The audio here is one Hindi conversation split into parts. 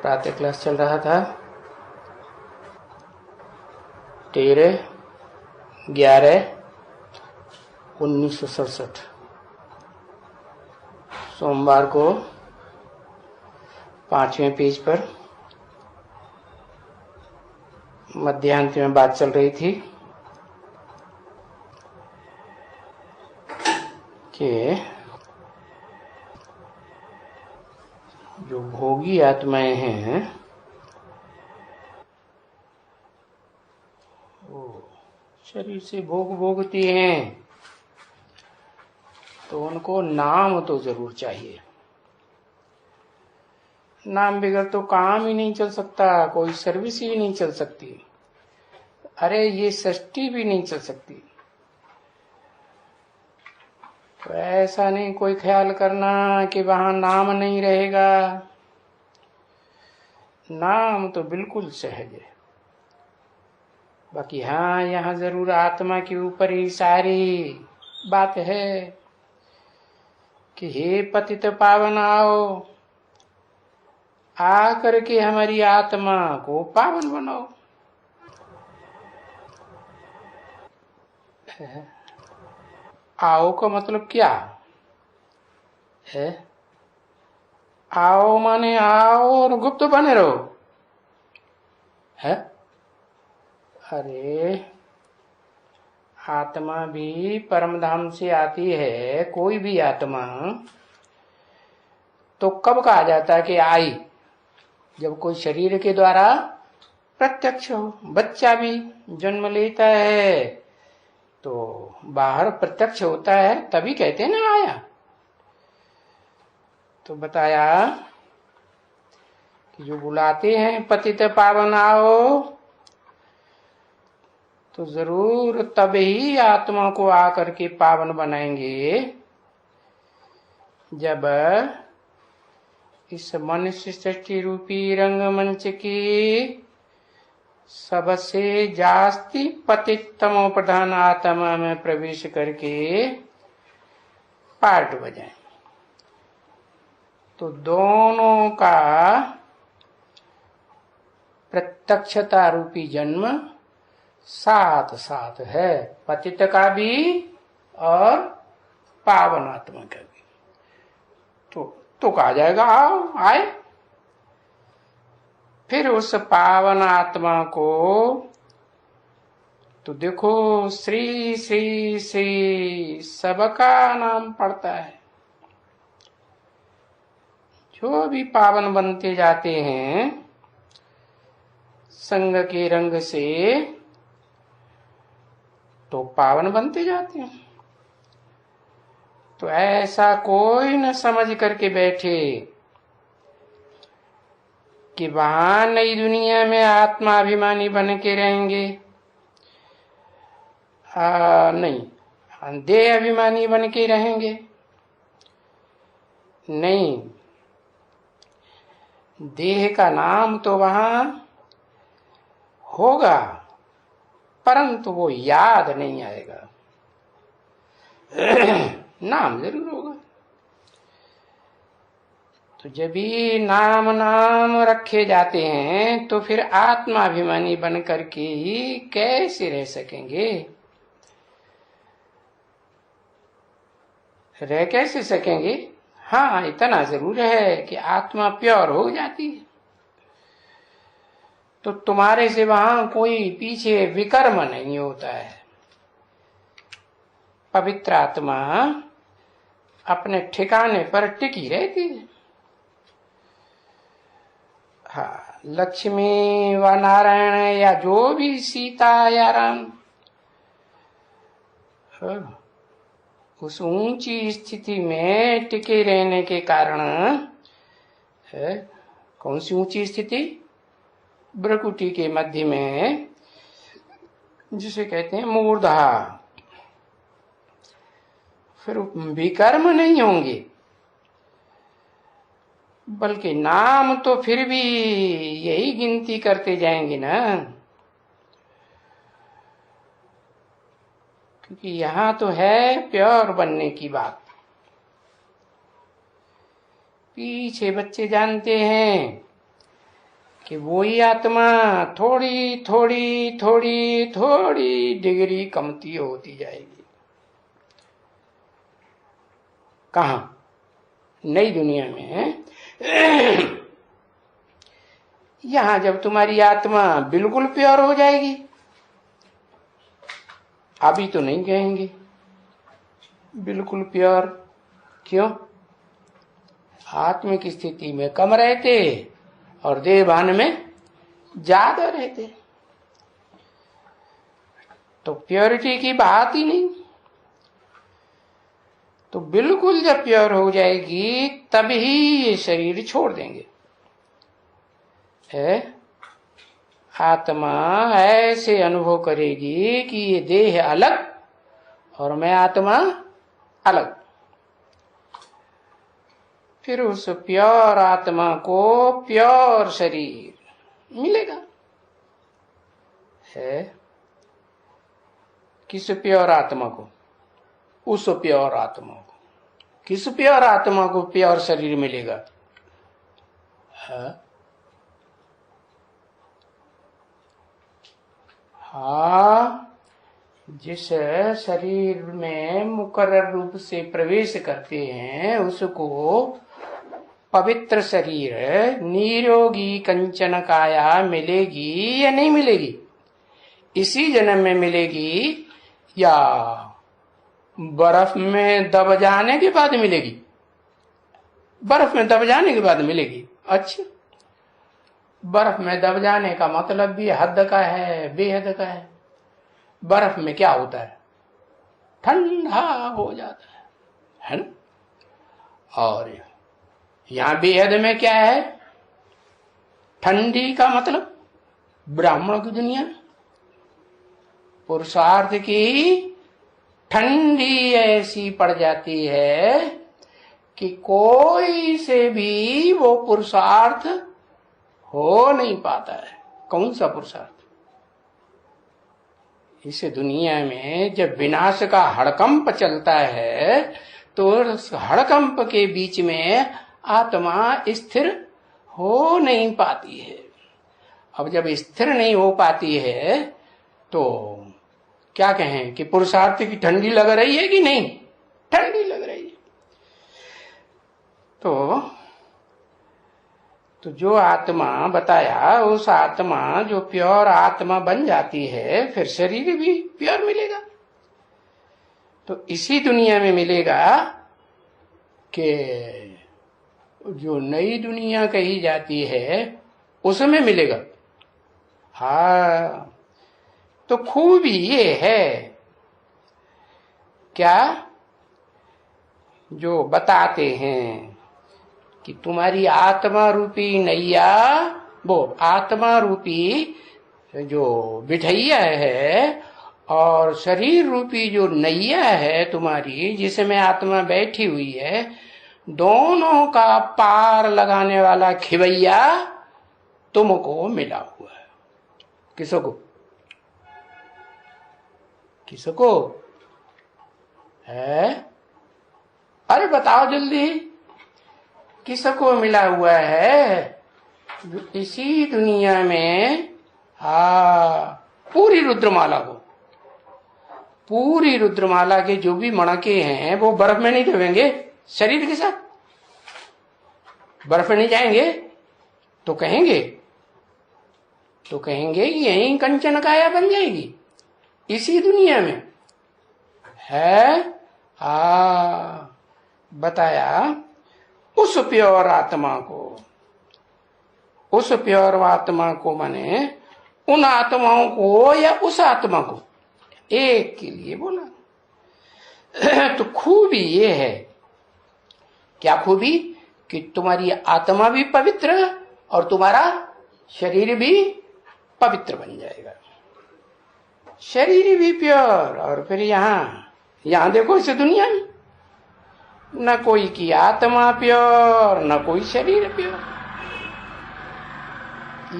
प्रातः क्लास चल रहा था 13/11/1967 सोमवार को 5वें पेज पर मध्यांत में बात चल रही थी कि जो भोगी आत्माएं हैं वो शरीर से भोग भोगती हैं, तो उनको नाम तो जरूर चाहिए। नाम बगैर तो काम ही नहीं चल सकता, कोई सर्विस ही नहीं चल सकती, अरे ये सृष्टि भी नहीं चल सकती। तो ऐसा नहीं कोई ख्याल करना कि वहां नाम नहीं रहेगा। नाम तो बिल्कुल सहज है, बाकी हाँ यहाँ जरूर आत्मा के ऊपर ही सारी बात है कि हे पतित पावन आओ, आ करके हमारी आत्मा को पावन बनाओ। आओ का मतलब क्या है? आओ माने आओ और गुप्त बने रहो है? अरे आत्मा भी परम धाम से आती है, कोई भी आत्मा तो कब कहा जाता है कि आई? जब कोई शरीर के द्वारा प्रत्यक्ष हो। बच्चा भी जन्म लेता है तो बाहर प्रत्यक्ष होता है, तभी कहते हैं ना आया। तो बताया कि जो बुलाते हैं पतित पावन आओ, तो जरूर तभी आत्मा को आकर के पावन बनाएंगे जब इस मनुष्य सृष्टि रूपी रंगमंच की सबसे जास्ती पतितमो प्रधान आत्मा में प्रवेश करके पार्ट बजाएं। तो दोनों का प्रत्यक्षता रूपी जन्म साथ साथ है, पतित का भी और पावन आत्मा का भी। तो कहा जाएगा आओ आए। फिर उस पावन आत्मा को तो देखो श्री श्री श्री सबका नाम पड़ता है। जो भी पावन बनते जाते हैं संग के रंग से, तो पावन बनते जाते हैं। तो ऐसा कोई न समझ करके बैठे कि वहां नई दुनिया में आत्माभिमानी बन के रहेंगे। नहीं, देह अभिमानी बन के रहेंगे। नहीं, देह का नाम तो वहां होगा परंतु वो याद नहीं आएगा। नाम जरूर होगा। तो जब भी नाम नाम रखे जाते हैं तो फिर आत्माभिमानी बन करके ही कैसे रह सकेंगे? रह कैसे सकेंगे? हाँ इतना जरूर है कि आत्मा प्योर हो जाती है तो तुम्हारे से वहां कोई पीछे विकर्म नहीं होता है। पवित्र आत्मा अपने ठिकाने पर टिकी रहती है। हाँ, लक्ष्मी व नारायण या जो भी सीता या राम, उस ऊंची स्थिति में टिके रहने के कारण है। कौन सी ऊंची स्थिति? भ्रकुटी के मध्य में, जिसे कहते हैं मूर्धा। फिर विकर्म नहीं होंगे, बल्कि नाम तो फिर भी यही गिनती करते जाएंगे ना, क्योंकि यहाँ तो है प्योर बनने की बात। पीछे बच्चे जानते हैं कि वही आत्मा थोड़ी थोड़ी थोड़ी थोड़ी डिग्री कमती होती जाएगी। कहा? नई दुनिया में। यहां जब तुम्हारी आत्मा बिल्कुल प्योर हो जाएगी, अभी तो नहीं कहेंगे बिल्कुल प्योर। क्यों? आत्मिक स्थिति में कम रहते और देहभान में ज्यादा रहते, तो प्योरिटी की बात ही नहीं। तो बिल्कुल जब प्योर हो जाएगी तभी ये शरीर छोड़ देंगे। है आत्मा ऐसे अनुभव करेगी कि ये देह अलग और मैं आत्मा अलग। फिर उस प्योर आत्मा को प्योर शरीर मिलेगा। है किस प्योर आत्मा को? उस प्योर आत्मा को। किस प्योर आत्मा को प्योर शरीर मिलेगा? हाँ, जिस शरीर में मुकर्रर रूप से प्रवेश करते हैं उसको पवित्र शरीर निरोगी कंचन काया मिलेगी या नहीं मिलेगी? इसी जन्म में मिलेगी या बर्फ में दब जाने के बाद मिलेगी? बर्फ में दब जाने के बाद मिलेगी। अच्छा, बर्फ में दब जाने का मतलब भी हद का है, बेहद का है। बर्फ में क्या होता है? ठंडा हो जाता है ना? और यहां बेहद में क्या है? ठंडी का मतलब ब्राह्मणों की दुनिया में पुरुषार्थ की ठंडी ऐसी पड़ जाती है कि कोई से भी वो पुरुषार्थ हो नहीं पाता है। कौन सा पुरुषार्थ? इस दुनिया में जब विनाश का हड़कंप चलता है तो उस हड़कंप के बीच में आत्मा स्थिर हो नहीं पाती है। अब जब स्थिर नहीं हो पाती है तो क्या कहें कि पुरुषार्थ की ठंडी लग रही है कि नहीं? ठंडी लग रही है। तो जो आत्मा बताया, उस आत्मा जो प्योर आत्मा बन जाती है फिर शरीर भी प्योर मिलेगा। तो इसी दुनिया में मिलेगा कि जो नई दुनिया कही जाती है उसमें मिलेगा। हाँ, तो खूबी ये है क्या जो बताते हैं कि तुम्हारी आत्मा रूपी नैया, वो आत्मा रूपी जो बिठैया है और शरीर रूपी जो नैया है तुम्हारी, जिसमें आत्मा बैठी हुई है, दोनों का पार लगाने वाला खिवैया तुमको मिला हुआ है। किसको? किसको है? अरे बताओ जल्दी, किसको मिला हुआ है? इसी दुनिया में पूरी रुद्रमाला को, पूरी रुद्रमाला के जो भी मणके हैं वो बर्फ में नहीं दबेंगे। शरीर के साथ बर्फ में नहीं जाएंगे तो कहेंगे कि यही कंचन काया बन जाएगी इसी दुनिया में। है बताया उस प्योर आत्मा को, उस प्योर आत्मा को माने उन आत्माओं को या उस आत्मा को, एक के लिए बोला। तो खूबी ये है, क्या खूबी? कि तुम्हारी आत्मा भी पवित्र और तुम्हारा शरीर भी पवित्र बन जाएगा। शरीर भी प्योर। और फिर यहां देखो इस दुनिया में न कोई की आत्मा प्योर न कोई शरीर प्योर।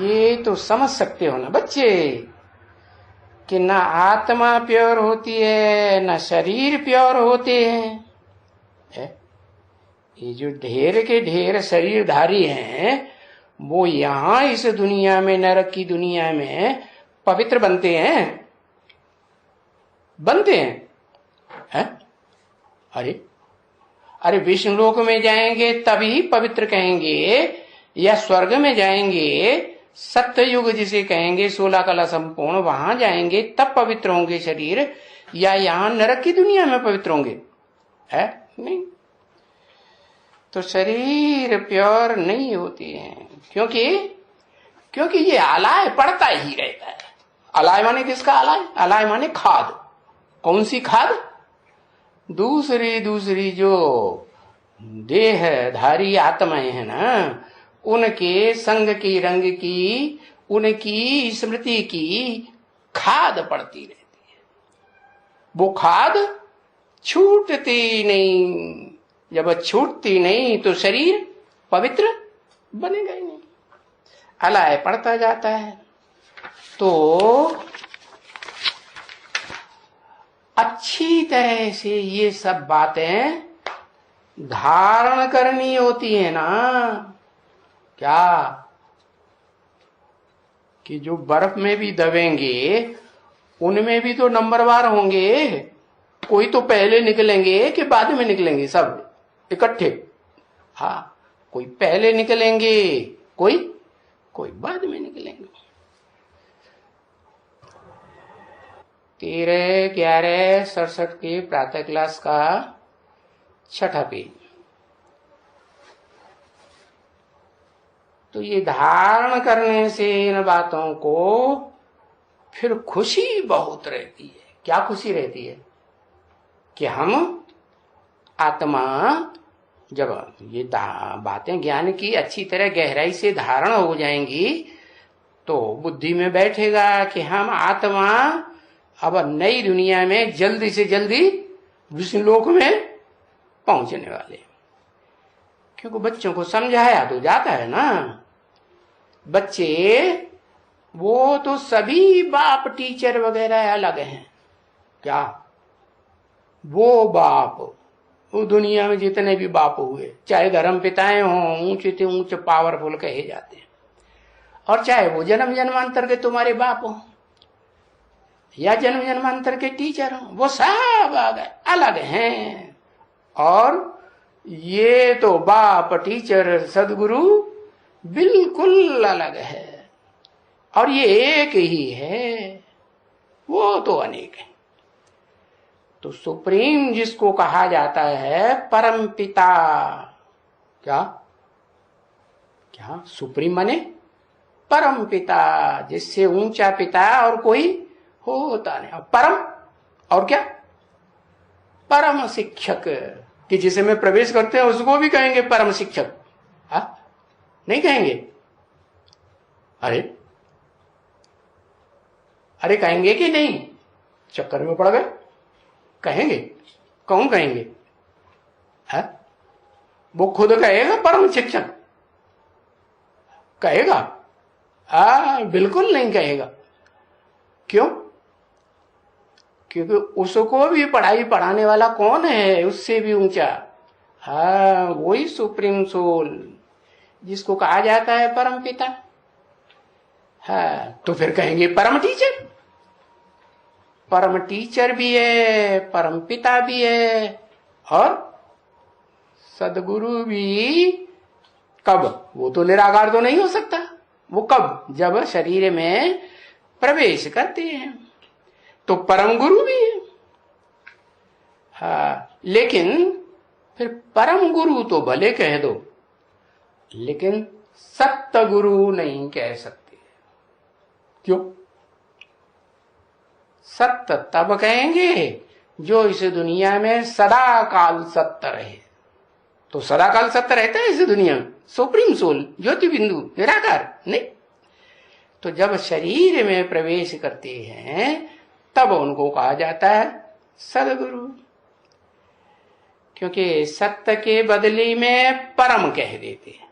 ये तो समझ सकते हो ना बच्चे कि न आत्मा प्योर होती है न शरीर प्योर होते हैं। ये जो ढेर के ढेर शरीरधारी हैं वो यहां इस दुनिया में, नरक की दुनिया में पवित्र बनते हैं, बनते हैं? अरे विष्णु लोक में जाएंगे तभी पवित्र कहेंगे, या स्वर्ग में जाएंगे, सत्य युग जिसे कहेंगे 16 कला संपूर्ण, वहां जाएंगे तब पवित्र होंगे शरीर, या यहां नरक की दुनिया में पवित्र होंगे? है नहीं। तो शरीर प्योर नहीं होती है, क्योंकि ये आलाय पड़ता ही रहता है। आलाय माने किसका आलाय? आलाय माने खाद। कौन सी खाद? दूसरी जो देहधारी आत्माएं है ना, उनके संग की, रंग की, उनकी स्मृति की खाद पड़ती रहती है। वो खाद छूटती नहीं। जब छूटती नहीं तो शरीर पवित्र बनेगा ही नहीं, अलाय पड़ता जाता है। तो अच्छी तरह से ये सब बातें धारण करनी होती है ना। क्या कि जो बर्फ में भी दबेंगे उनमें भी तो नंबरवार होंगे। कोई तो पहले निकलेंगे कि बाद में निकलेंगे, सब इकट्ठे। हाँ, कोई पहले निकलेंगे, कोई बाद में निकलेंगे। 13/11/67 के प्रातः क्लास का 6ठा पेज। तो ये धारण करने से इन बातों को फिर खुशी बहुत रहती है। क्या खुशी रहती है? कि हम आत्मा जब ये बातें ज्ञान की अच्छी तरह गहराई से धारण हो जाएंगी तो बुद्धि में बैठेगा कि हम आत्मा अब नई दुनिया में जल्दी से जल्दी विष्णु लोक में पहुंचने वाले। क्योंकि बच्चों को समझाया तो जाता है ना। बच्चे वो तो सभी बाप टीचर वगैरह अलग हैं। क्या वो बाप, वो दुनिया में जितने भी बाप हुए, चाहे धर्म पिताएं हों, ऊंचे से ऊंचे पावरफुल कहे जाते हैं, और चाहे वो जन्म जन्मांतर के तुम्हारे बाप हो या जन्म जन्मांतर के टीचर हो, वो सब अलग हैं। और ये तो बाप टीचर सदगुरु बिल्कुल अलग है, और ये एक ही है, वो तो अनेक है। तो सुप्रीम जिसको कहा जाता है परम पिता, क्या सुप्रीम माने परम पिता, जिससे ऊंचा पिता और कोई होता नहीं। और परम, और क्या? परम शिक्षक, कि जिसे में प्रवेश करते हैं उसको भी कहेंगे परम शिक्षक। हा? नहीं कहेंगे? अरे कहेंगे कि नहीं? चक्कर में पड़ गए। कहेंगे? कौन कहेंगे? है? वो खुद कहेगा परम शिक्षक? कहेगा? बिल्कुल नहीं कहेगा। क्यों? क्योंकि उसको भी पढ़ाई पढ़ाने वाला कौन है उससे भी ऊंचा? वही सुप्रीम सोल जिसको कहा जाता है परम पिता। तो फिर कहेंगे परम टीचर। परम टीचर भी है, परम पिता भी है, और सदगुरु भी। कब? वो तो निराकार तो नहीं हो सकता। वो कब? जब शरीर में प्रवेश करते हैं तो परम गुरु भी है। लेकिन फिर परम गुरु तो भले कह दो, लेकिन सत्य गुरु नहीं कह सकते। क्यों? सत्य तब कहेंगे जो इस दुनिया में सदा काल सत्य रहे। तो सदा काल सत्य रहता है इस दुनिया में? सुप्रीम सोल, ज्योति बिंदु, निराकार नहीं। तो जब शरीर में प्रवेश करते हैं तब उनको कहा जाता है सदगुरु। क्योंकि सत्य के बदले में परम कह देते हैं।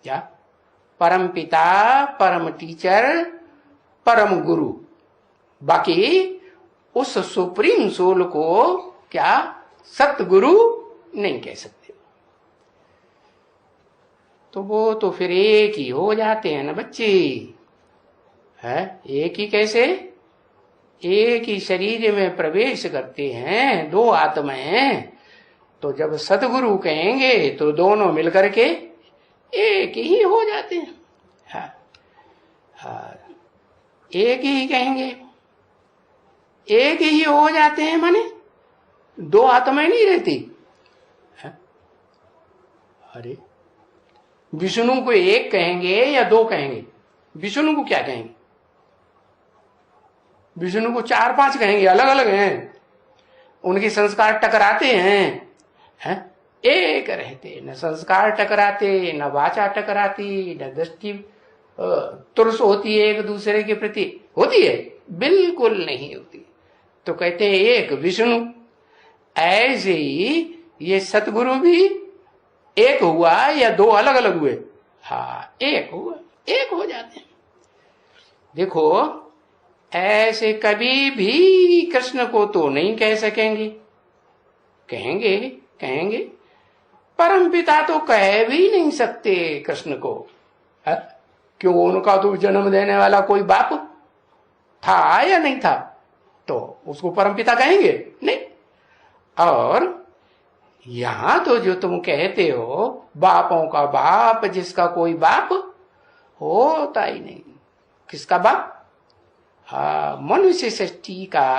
क्या? परम पिता, परम टीचर, परम गुरु। बाकी उस सुप्रीम सोल को क्या सतगुरु नहीं कह सकते। तो वो तो फिर एक ही हो जाते हैं ना बच्चे। है एक ही कैसे? एक ही शरीर में प्रवेश करते हैं दो आत्माएं। तो जब सतगुरु कहेंगे तो दोनों मिलकर के एक ही हो जाते हैं। हाँ, हाँ, एक ही कहेंगे, एक ही हो जाते हैं, माने दो आत्माएं नहीं रहती। है? अरे विष्णु को एक कहेंगे या दो कहेंगे? विष्णु को क्या कहेंगे? विष्णु को 4-5 कहेंगे, अलग अलग हैं, उनके संस्कार टकराते हैं, एक रहते, न संस्कार टकराते, न वाचा टकराती, न दृष्टि तुरस होती है एक दूसरे के प्रति, होती है? बिल्कुल नहीं होती। तो कहते हैं एक विष्णु। ऐसे ही ये सतगुरु भी एक हुआ या दो अलग अलग हुए? हाँ, एक हुआ, एक हो जाते हैं। देखो ऐसे कभी भी कृष्ण को तो नहीं कह सकेंगे, कहेंगे परम पिता तो कह भी नहीं सकते कृष्ण को। है? क्यों? उनका तो जन्म देने वाला कोई बाप था या नहीं था? तो उसको परम पिता कहेंगे नहीं। और यहां तो जो तुम कहते हो बापों का बाप, जिसका कोई बाप होता ही नहीं। किसका बाप? मनुष्य सृष्टि का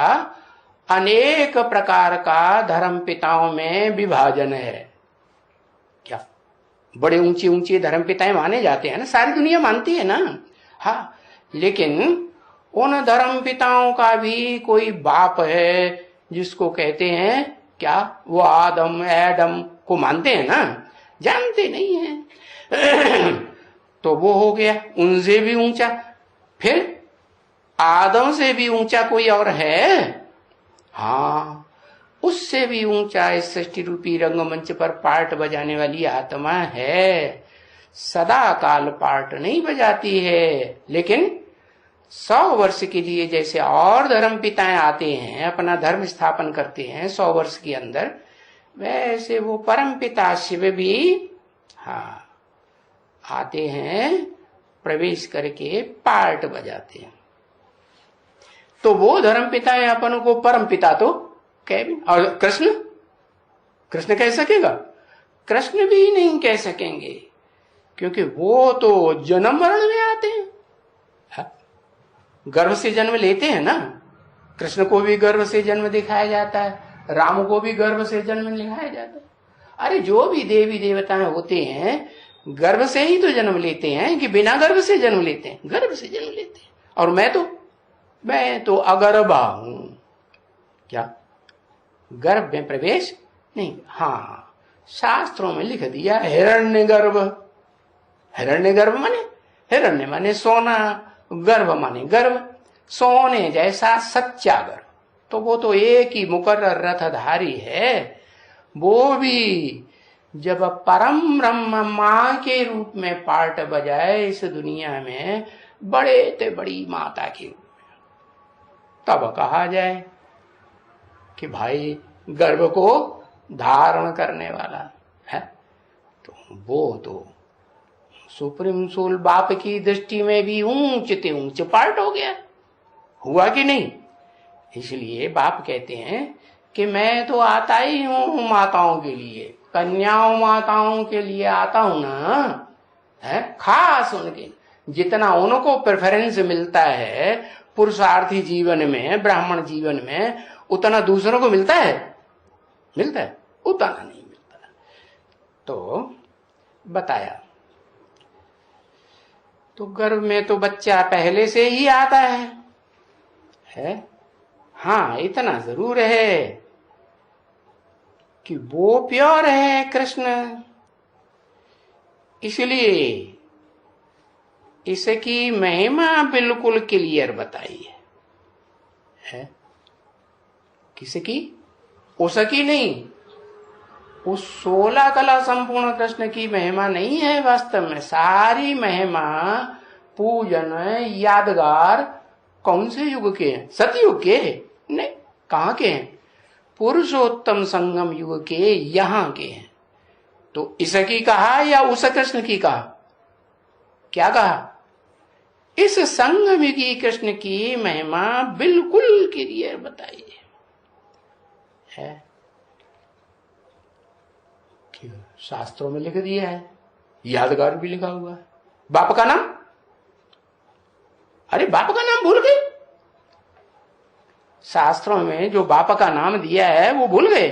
अनेक प्रकार का धर्म पिताओं में विभाजन है। क्या बड़े ऊंचे ऊंचे धर्म पिताएं माने जाते हैं ना, सारी दुनिया मानती है ना। हाँ, लेकिन उन धर्म पिताओं का भी कोई बाप है जिसको कहते हैं क्या? वो आदम एडम को मानते हैं ना, जानते नहीं है। तो वो हो गया उनसे भी ऊंचा। फिर आदम से भी ऊंचा कोई और है? हाँ, उससे भी ऊंचा इस सृष्टि रूपी रंगमंच पर पार्ट बजाने वाली आत्मा है। सदा काल पार्ट नहीं बजाती है, लेकिन 100 वर्ष के लिए जैसे और धर्म पिताएं आते हैं, अपना धर्म स्थापन करते हैं 100 वर्ष के अंदर, वैसे वो परम पिता शिव भी हाँ आते हैं, प्रवेश करके पार्ट बजाते हैं। तो वो धर्म पिता है अपन को परम पिता तो कह भी। और कृष्ण कह सकेगा? कृष्ण भी नहीं कह सकेंगे, क्योंकि वो तो जन्म मरण में आते हैं। गर्भ से जन्म लेते हैं ना। कृष्ण को भी गर्भ से जन्म दिखाया जाता है, राम को भी गर्भ से जन्म दिखाया जाता है। अरे जो भी देवी देवताएं होते हैं गर्भ से ही तो जन्म लेते हैं, कि बिना गर्भ से जन्म लेते हैं? गर्भ से जन्म लेते हैं। और मैं तो अगर्भा हूं। क्या गर्भ में प्रवेश नहीं? हाँ, शास्त्रों में लिख दिया हिरण्यगर्भ। हिरण्यगर्भ माने हिरण्य माने सोना, गर्भ माने गर्भ, सोने जैसा सच्चा गर्भ। तो वो तो एक ही मुकर्रर रथधारी है। वो भी जब परम ब्रह्म मां के रूप में पार्ट बजाए इस दुनिया में, बड़े ते बड़ी माता के रूप में, तब कहा जाए कि भाई गर्भ को धारण करने वाला है। तो वो तो सुप्रीम सोल बाप की दृष्टि में भी ऊंचते ऊंच पार्ट हो गया। हुआ कि नहीं? इसलिए बाप कहते हैं कि मैं तो आता ही हूं माताओं के लिए, कन्याओं माताओं के लिए आता हूं ना, है खास उनके। जितना उनको प्रेफरेंस मिलता है पुरुषार्थी जीवन में, ब्राह्मण जीवन में, उतना दूसरों को मिलता है? उतना नहीं मिलता। तो बताया, तो गर्भ में तो बच्चा पहले से ही आता है? हाँ, इतना जरूर है कि वो प्योर है कृष्ण। इसलिए इसकी महिमा बिल्कुल क्लियर बताई है। किसकी? उसकी नहीं। उस 16 कला संपूर्ण कृष्ण की महिमा नहीं है वास्तव में। सारी महिमा पूजन यादगार कौन से युग के हैं? सतयुग के? नहीं, कहां के हैं? पुरुषोत्तम संगम युग के, यहां के हैं। तो इसकी कहा या उस कृष्ण की कहा? क्या कहा? इस संगम की कृष्ण की महिमा बिल्कुल क्लियर बताई है। शास्त्रों में लिख दिया है, यादगार भी लिखा हुआ है। बाप का नाम, अरे बाप का नाम भूल गए? शास्त्रों में जो बाप का नाम दिया है वो भूल गए?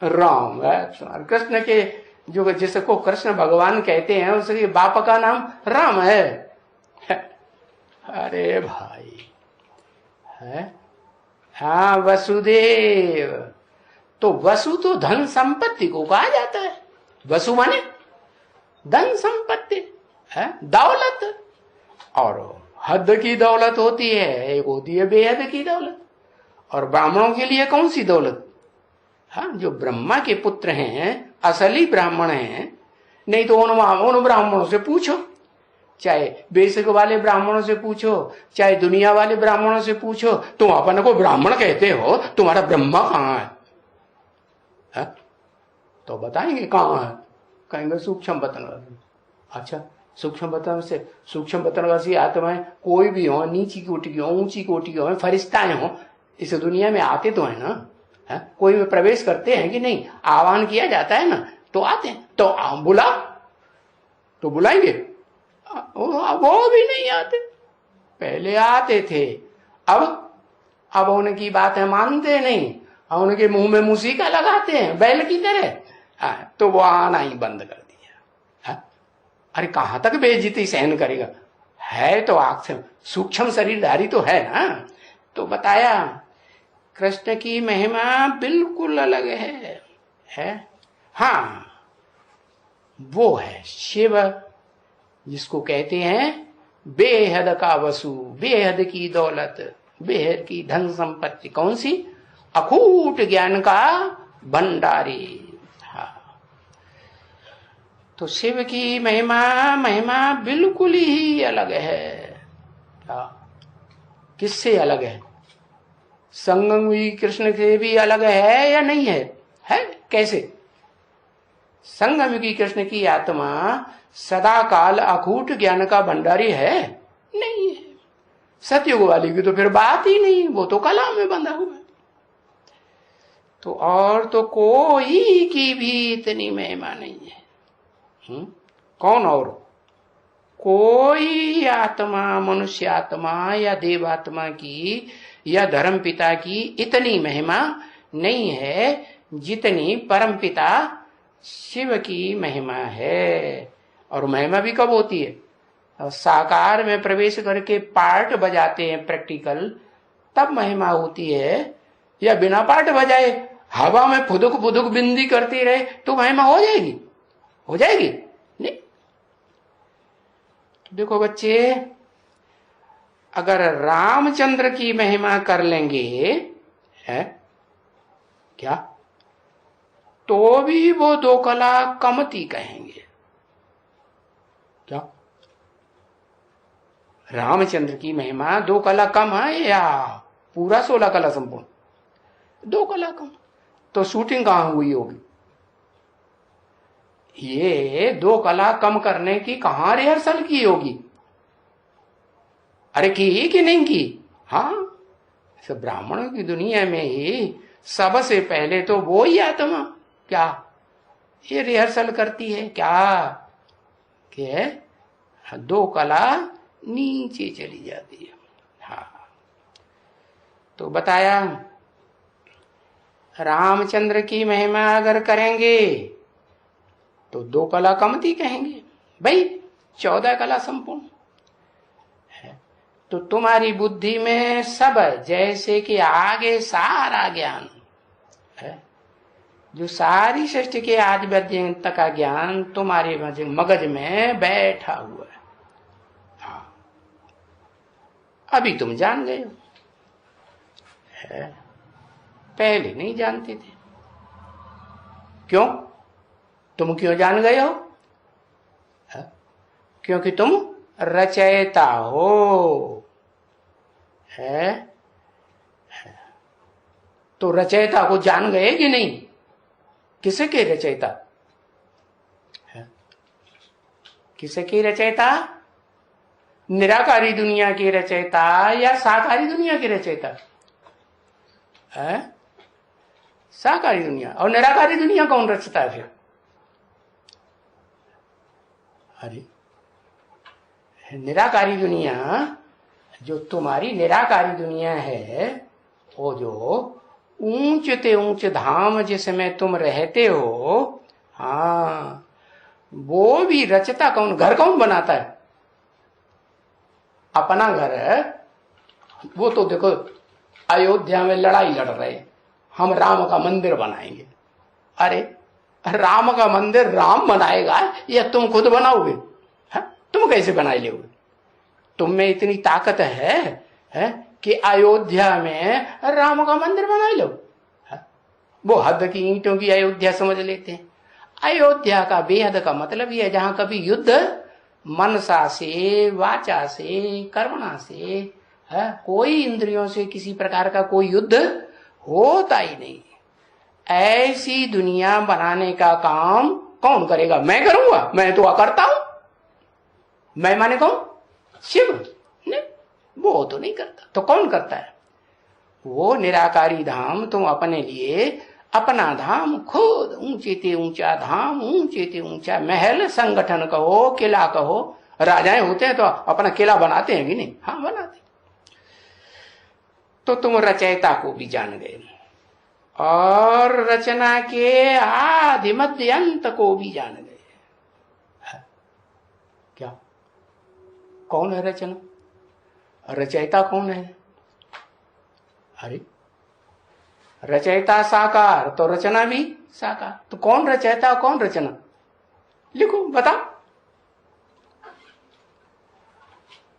राम है कृष्ण के, जो जिसको कृष्ण भगवान कहते हैं उसके बाप का नाम राम है। अरे भाई है। हाँ वसुदेव, तो वसु तो धन संपत्ति को कहा जाता है। वसु माने धन संपत्ति है, दौलत। और हद की दौलत होती है, एक होती है बेहद की दौलत। और ब्राह्मणों के लिए कौन सी दौलत? हाँ, जो ब्रह्मा के पुत्र हैं, असली ब्राह्मण हैं। नहीं तो उन ब्राह्मणों से पूछो, चाहे बेसिक वाले ब्राह्मणों से पूछो, चाहे दुनिया वाले ब्राह्मणों से पूछो, तुम अपन को ब्राह्मण कहते हो, तुम्हारा ब्रह्मा कहाँ है? तो बताएंगे कहाँ है, कहेंगे सूक्ष्म बतन। अच्छा, सूक्ष्म बतन से सूक्ष्म बतनवासी आत्माएं कोई भी हो, नीची कोटि की हो, ऊंची कोटि की हो, फरिश्ताएं हो, इस दुनिया में आते तो है ना। है? कोई में प्रवेश करते हैं कि नहीं? आह्वान किया जाता है ना, तो आते हैं। तो बुला, तो बुलाएंगे, वो भी नहीं आते। पहले आते थे, अब उनकी बातें मानते नहीं, उनके मुंह में मूसिका लगाते हैं बैल की तरह। तो वो आना ही बंद कर दिया। अरे कहां तक बेइज्जती सहन करेगा? है तो आंख से सूक्ष्म शरीरधारी तो है ना। तो बताया कृष्ण की महिमा बिल्कुल अलग है? हाँ, वो है शिव, जिसको कहते हैं बेहद का वसु, बेहद की दौलत, बेहद की धन संपत्ति। कौन सी? अखूट ज्ञान का भंडारी। हाँ, तो शिव की महिमा बिल्कुल ही अलग है। किससे अलग है? संगम भी कृष्ण से भी अलग है या नहीं है? है कैसे? संगम की कृष्ण की आत्मा सदा काल अखूट ज्ञान का भंडारी है? नहीं है। सतयुग वाली की तो फिर बात ही नहीं, वो तो कला में बंधा हुआ है। तो और तो कोई की भी इतनी महिमा नहीं है। कौन? और कोई आत्मा, मनुष्य आत्मा या देवात्मा की या धर्म पिता की इतनी महिमा नहीं है जितनी परम पिता शिव की महिमा है। और महिमा भी कब होती है? साकार में प्रवेश करके पार्ट बजाते हैं प्रैक्टिकल, तब महिमा होती है। या बिना पार्ट बजाए हवा में फुदुक फुदुक बिंदी करती रहे तो महिमा हो जाएगी? हो जाएगी नहीं। देखो बच्चे, अगर रामचंद्र की महिमा कर लेंगे है क्या, तो भी वो दो कला कमती कहेंगे। क्या? रामचंद्र की महिमा दो कला कम है या पूरा 16 कला संपूर्ण? दो कला कम। तो शूटिंग कहां हुई होगी? ये दो कला कम करने की कहां रिहर्सल की होगी? अरे की कि नहीं की? हाँ, सब ब्राह्मणों की दुनिया में ही सबसे पहले तो वो ही आत्मा क्या ये रिहर्सल करती है क्या कि दो कला नीचे चली जाती है। हाँ, तो बताया रामचंद्र की महिमा अगर करेंगे तो दो कला कमती कहेंगे भाई, 14 कला संपूर्ण है। तो तुम्हारी बुद्धि में सब जैसे कि आगे सारा ज्ञान है, जो सारी सृष्टि के आदि पर्यंत का ज्ञान तुम्हारे मगज में बैठा हुआ है। हाँ, अभी तुम जान गए हो, है पहले नहीं जानते थे। क्यों? तुम क्यों जान गए हो? क्योंकि तुम रचयिता हो। है तो रचयिता को जान गए कि नहीं? किसके रचयिता? किसके रचयिता? निराकारी दुनिया के रचयिता या साकारी दुनिया के रचयिता? है साकारी दुनिया। और निराकारी दुनिया कौन रचता है फिर? अरे निराकारी दुनिया, जो तुम्हारी निराकारी दुनिया है, वो जो ऊंचते ऊंच धाम जिसमें तुम रहते हो, हाँ, वो भी रचता कौन? घर कौन बनाता है? अपना घर है। वो तो देखो अयोध्या में लड़ाई लड़ रहे, हम राम का मंदिर बनाएंगे। अरे राम का मंदिर राम बनाएगा या तुम खुद बनाओगे? तुम कैसे बना लोगे? तुम में इतनी ताकत है कि अयोध्या में राम का मंदिर बना लो? वो हद की ईंटों की अयोध्या समझ लेते हैं। अयोध्या का बेहद का मतलब ये है जहां कभी युद्ध मनसा से, वाचा से, कर्मणा से, कोई इंद्रियों से किसी प्रकार का कोई युद्ध होता ही नहीं। ऐसी दुनिया बनाने का काम कौन करेगा? मैं करूंगा? मैं तो करता हूं। मैं माने कौन? शिव? नहीं, वो तो नहीं करता। तो कौन करता है? वो निराकारी धाम तुम अपने लिए, अपना धाम खुद, ऊंचे ते ऊंचा धाम, ऊंचे ते ऊंचा महल, संगठन कहो, किला कहो। राजाएं होते हैं तो अपना किला बनाते हैं कि नहीं? हाँ बनाते। तो तुम रचयिता को भी जान गए और रचना के आदि मध्य अंत को भी जान गए। क्या कौन है रचना? रचयिता कौन है? अरे रचयिता साकार, तो रचना भी साकार। तो कौन रचयिता कौन रचना? लिखो, बताओ।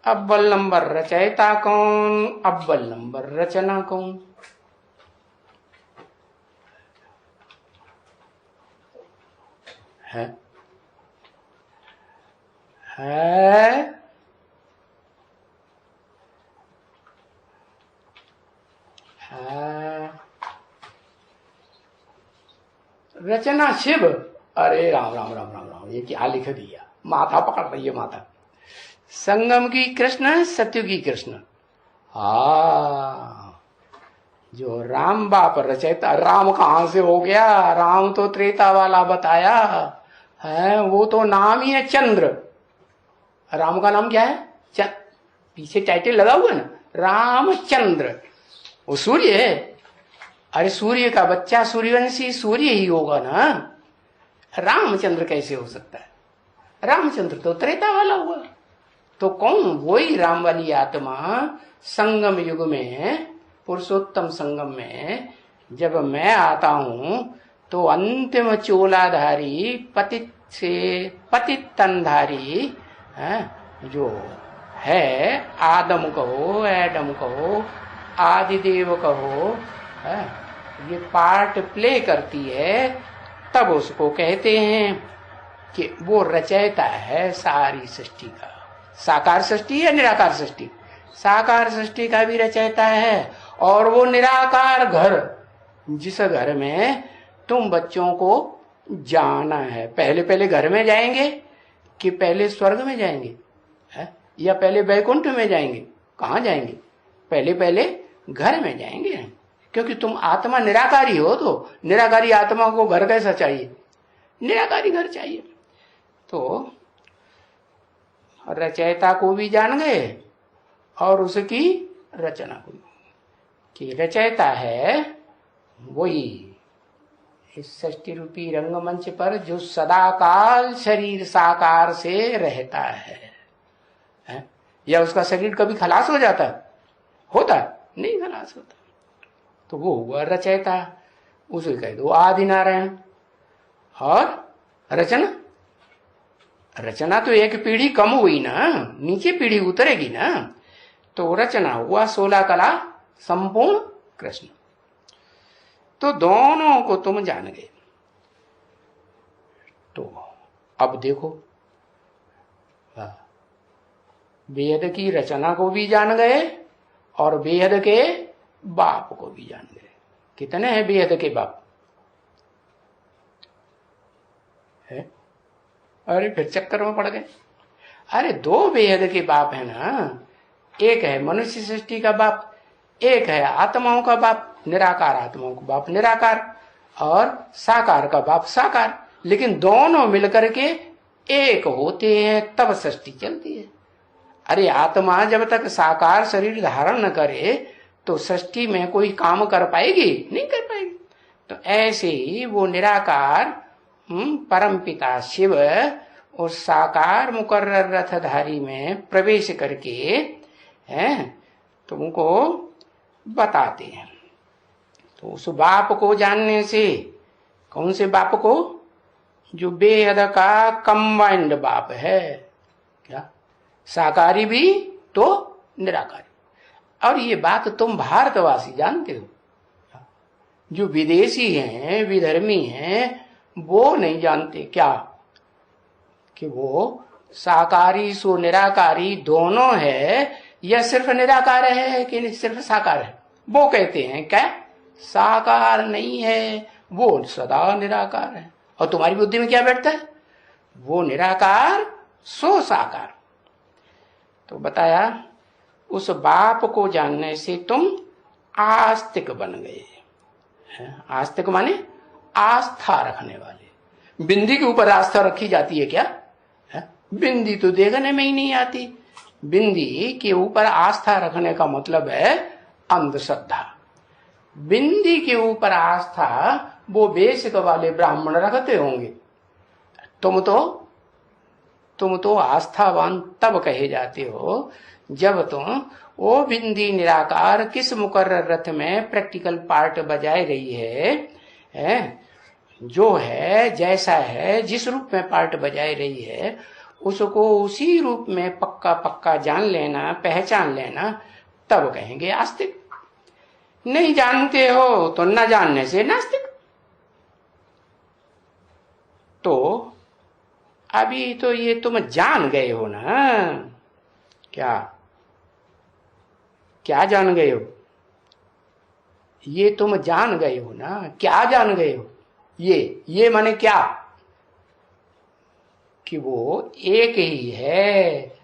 अव्वल नंबर रचयिता कौन, अव्वल नंबर रचना कौन? है रचना शिव। अरे राम राम राम राम राम, ये क्या लिख दिया? माथा पकड़ रही है माथा। संगम की कृष्ण, सत्य की कृष्ण। जो राम बाप रचयिता, राम कहां से हो गया? राम तो त्रेता वाला बताया है, वो तो नाम ही है चंद्र। राम का नाम क्या है? पीछे टाइटल लगा हुआ ना, रामचंद्र। वो सूर्य है। अरे सूर्य का बच्चा सूर्यवंशी सूर्य ही होगा ना। रामचंद्र कैसे हो सकता है? रामचंद्र तो त्रेता वाला हुआ। तो कौन? वही राम वाली आत्मा संगम युग में, पुरुषोत्तम संगम में जब मैं आता हूं तो अंतिम चोलाधारी, पतित से पतित तनधारी जो है, आदम कहो, एडम कहो, आदिदेव कहो, ये पार्ट प्ले करती है, तब उसको कहते हैं कि वो रचयिता है सारी सृष्टि का। साकार सृष्टि है, निराकार सृष्टि? साकार सृष्टि का भी रचयिता है। और वो निराकार घर, जिस घर में तुम बच्चों को जाना है, पहले पहले घर में जाएंगे कि पहले स्वर्ग में जाएंगे है? या पहले वैकुंठ में जाएंगे? कहाँ जाएंगे? पहले पहले घर में जाएंगे, क्योंकि तुम आत्मा निराकारी हो। तो निराकारी आत्मा को घर कैसा चाहिए? निराकारी घर चाहिए। तो रचयिता को भी जान गए और उसकी रचना को, कि रचयिता है वही इस सृष्टि रूपी रंगमंच पर जो सदाकाल शरीर साकार से रहता है? या उसका शरीर कभी खलास हो जाता है? होता नहीं, खलास होता। तो वो हुआ रचयिता। उसे कह दो आदि नारायण। और रचना, रचना तो एक पीढ़ी कम हुई ना, नीचे पीढ़ी उतरेगी ना। तो रचना हुआ 16 कला संपूर्ण कृष्ण। तो दोनों को तुम जान गए। तो अब देखो, बेहद की रचना को भी जान गए और बेहद के बाप को भी जान गए। कितने हैं बेहद के बाप? है? अरे फिर चक्कर में पड़ गए। अरे दो बेहद के बाप है ना, एक है मनुष्य सृष्टि का बाप, एक है आत्माओं का बाप, निराकार आत्माओं का बाप निराकार, और साकार का बाप साकार। लेकिन दोनों मिलकर के एक होते हैं तब सृष्टि चलती है। अरे आत्मा जब तक साकार शरीर धारण न करे तो सृष्टि में कोई काम कर पाएगी? नहीं कर पाएगी। तो ऐसे ही वो निराकार परम पिता शिव उस साकार मुकर्रर रथधारी में प्रवेश करके हैं तुमको बताते हैं। तो उस बाप को जानने से, कौन से बाप को? जो बेहद का कंबाइंड बाप है, क्या साकारी भी तो निराकारी। और ये बात तुम भारतवासी जानते हो, जो विदेशी हैं, विधर्मी हैं, वो नहीं जानते क्या कि वो साकारी सो निराकारी दोनों है, या सिर्फ निराकार है कि सिर्फ साकार है? वो कहते हैं क्या साकार नहीं है, वो सदा निराकार है। और तुम्हारी बुद्धि में क्या बैठता है? वो निराकार सो साकार। तो बताया उस बाप को जानने से तुम आस्तिक बन गए। आस्तिक माने आस्था रखने वाले। बिंदी के ऊपर आस्था रखी जाती है क्या? बिंदी तो देखने में ही नहीं आती। बिंदी के ऊपर आस्था रखने का मतलब है अंधश्रद्धा। बिंदी के ऊपर आस्था वो बेसिक वाले ब्राह्मण रखते होंगे। तुम तो आस्थावान तब कहे जाते हो जब तुम वो बिंदी निराकार किस मुकर्रर रथ में प्रैक्टिकल पार्ट बजाए रही है, जो है जैसा है, जिस रूप में पार्ट बजाए रही है, उसको उसी रूप में पक्का पक्का जान लेना, पहचान लेना, तब कहेंगे आस्तिक। नहीं जानते हो तो न जानने से नास्तिक। तो अभी तो ये तुम जान गए हो ना। क्या जान गए हो? ये तुम जान गए हो ना। क्या जान गए हो? ये माने क्या? कि वो एक ही है,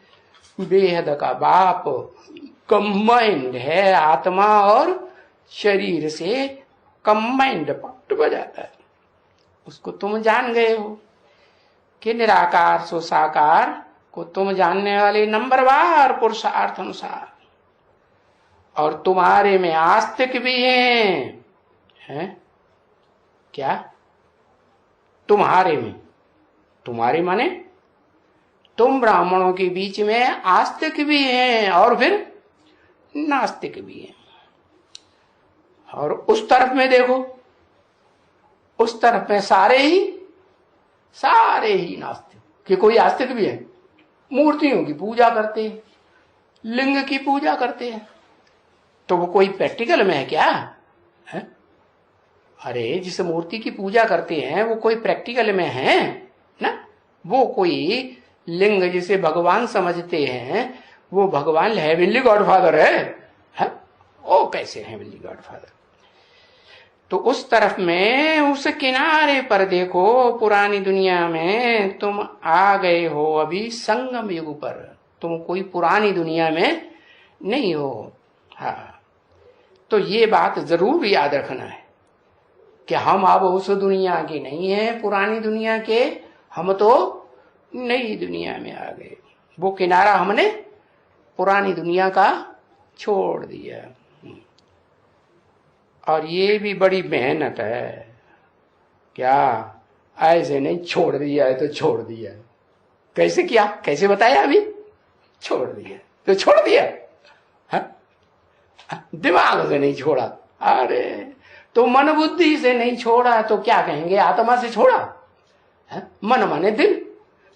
बेहद का बाप, कंबाइंड है, आत्मा और शरीर से कंबाइंड पार्ट बजाता है। उसको तुम जान गए हो कि निराकार सो साकार को तुम जानने वाले नंबरवार पुरुषार्थ अनुसार। और तुम्हारे में आस्तिक भी हैं? क्या? तुम्हारे में, तुम्हारे माने तुम ब्राह्मणों के बीच में आस्तिक भी हैं और फिर नास्तिक भी हैं। और उस तरफ में देखो, उस तरफ में सारे ही नास्तिक। कि कोई आस्तिक भी है? मूर्तियों की पूजा करते हैं, लिंग की पूजा करते हैं, तो वो कोई प्रैक्टिकल में है क्या? है? अरे जिस मूर्ति की पूजा करते हैं वो कोई प्रैक्टिकल में है ना? वो कोई लिंग जिसे भगवान समझते हैं, वो भगवान हेवनली गॉडफादर है? ओ कैसे हेवनली गॉडफादर? तो उस तरफ में, उस किनारे पर देखो, पुरानी दुनिया में तुम आ गए हो अभी संगम युग पर। तुम कोई पुरानी दुनिया में नहीं हो। हाँ, तो ये बात जरूर याद रखना है कि हम अब उस दुनिया के नहीं है, पुरानी दुनिया के, हम तो नई दुनिया में आ गए। वो किनारा हमने पुरानी दुनिया का छोड़ दिया। और ये भी बड़ी मेहनत है। क्या ऐसे नहीं छोड़ दिया है तो छोड़ दिया है? कैसे किया, कैसे बताया? अभी छोड़ दिया तो छोड़ दिया, दिमाग से नहीं छोड़ा। अरे तो मन बुद्धि से नहीं छोड़ा तो क्या कहेंगे? आत्मा से छोड़ा। मन माने दिल,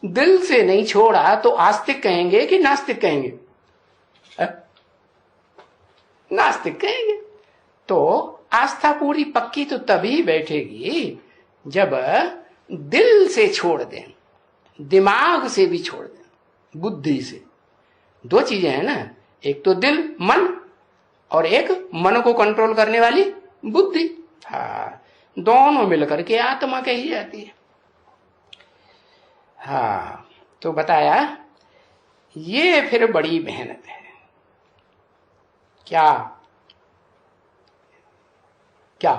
दिल से नहीं छोड़ा तो आस्तिक कहेंगे कि नास्तिक कहेंगे? नास्तिक कहेंगे। तो आस्था पूरी पक्की तो तभी बैठेगी जब दिल से छोड़ दें, दिमाग से भी छोड़ दें, बुद्धि से। दो चीजें हैं ना, एक तो दिल मन और एक मन को कंट्रोल करने वाली बुद्धि। हाँ, दोनों मिलकर के आत्मा कही जाती है। हाँ, तो बताया ये फिर बड़ी मेहनत है। क्या क्या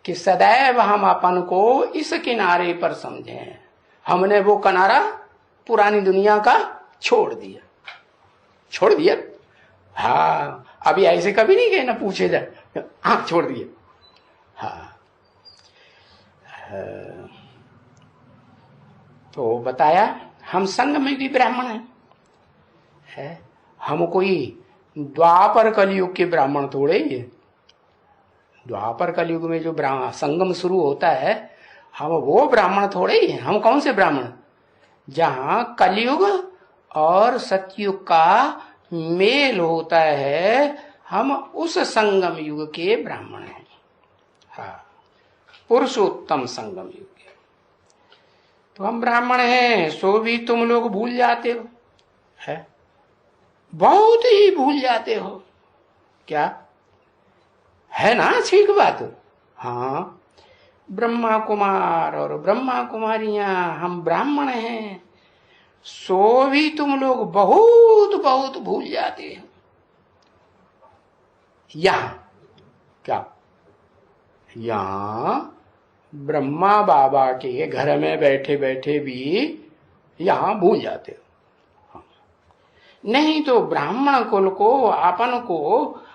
कि सदैव हम अपन को इस किनारे पर समझें। हमने वो किनारा पुरानी दुनिया का छोड़ दिया। हाँ, अभी ऐसे कभी नहीं गए ना पूछे जाए, हाँ छोड़ दिए। हाँ, तो बताया हम संग में भी ब्राह्मण है। हम कोई द्वापर कलयुग के ब्राह्मण थोड़े ही है। द्वापर कलयुग में जो संगम शुरू होता है, हम वो ब्राह्मण थोड़े ही हैं। हम कौन से ब्राह्मण? जहां कलयुग और सतयुग का मेल होता है, हम उस संगम युग के ब्राह्मण हैं। हाँ, पुरुषोत्तम संगम युग के तो हम ब्राह्मण हैं। सो भी तुम लोग भूल जाते हो, है बहुत ही भूल जाते हो। क्या है ना ठीक बात? हाँ, ब्रह्मा कुमार और ब्रह्मा कुमारियां हम ब्राह्मण हैं, सो भी तुम लोग बहुत बहुत भूल जाते हो। यहां क्या, यहां ब्रह्मा बाबा के घर में बैठे बैठे भी यहां भूल जाते हो। नहीं तो ब्राह्मण कुल को,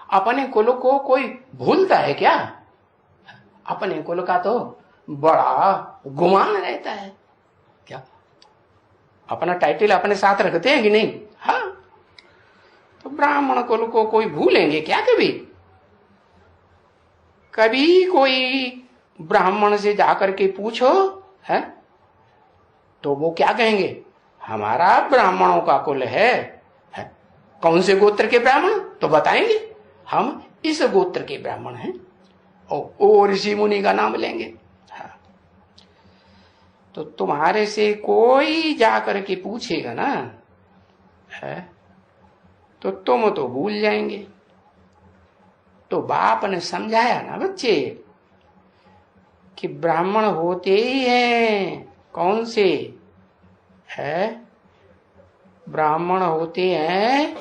अपने कुल को कोई भूलता है क्या? अपने कुल का तो बड़ा गुमान रहता है। क्या अपना टाइटल अपने साथ रखते हैं कि नहीं? हाँ, तो ब्राह्मण कुल को कोई भूलेंगे क्या? कभी कोई ब्राह्मण से जाकर के पूछो है तो वो क्या कहेंगे? हमारा ब्राह्मणों का कुल है। कौन से गोत्र के ब्राह्मण? तो बताएंगे हम इस गोत्र के ब्राह्मण हैं, और ऋषि मुनि का नाम लेंगे। हाँ, तो तुम्हारे से कोई जाकर के पूछेगा ना है तो तुम तो भूल जाएंगे। तो बाप ने समझाया ना बच्चे कि ब्राह्मण होते ही हैं। कौन से है? ब्राह्मण होते हैं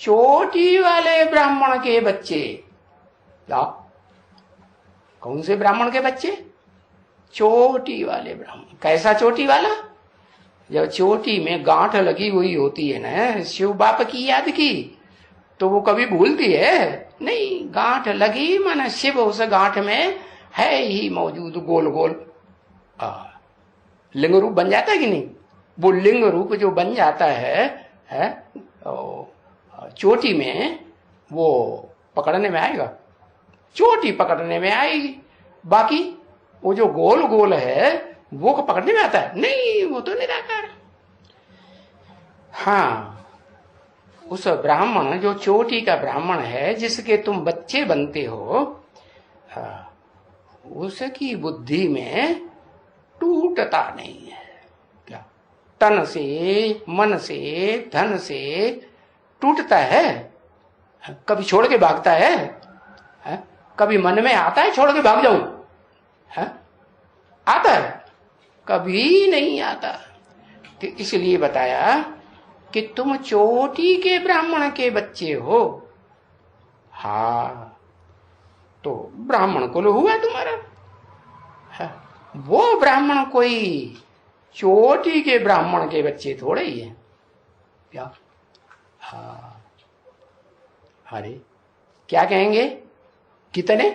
चोटी वाले ब्राह्मण के बच्चे। कौन से ब्राह्मण के बच्चे? चोटी वाले ब्राह्मण। कैसा चोटी वाला? जब चोटी में गांठ लगी हुई होती है ना, शिव बाप की याद की, तो वो कभी भूलती है नहीं। गांठ लगी माना शिव उस गांठ में है ही मौजूद। गोल गोल लिंग रूप बन जाता है कि नहीं? वो लिंग रूप जो बन जाता है चोटी में, वो पकड़ने में आएगा। चोटी पकड़ने में आएगी, बाकी वो जो गोल गोल है वो पकड़ने में आता है नहीं, वो तो निराकार। हाँ, उस ब्राह्मण जो चोटी का ब्राह्मण है, जिसके तुम बच्चे बनते हो, उसकी बुद्धि में टूटता नहीं है। क्या तन से, मन से, धन से टूटता है? कभी छोड़ के भागता है? कभी मन में आता है छोड़ के भाग जाऊं? आता है? कभी नहीं आता। तो इसलिए बताया कि तुम चोटी के ब्राह्मण के बच्चे हो। हाँ, तो ब्राह्मण कुल हुआ तुम्हारा। वो ब्राह्मण कोई चोटी के ब्राह्मण के बच्चे थोड़े ही है। क्या? हाँ, अरे क्या कहेंगे? कितने?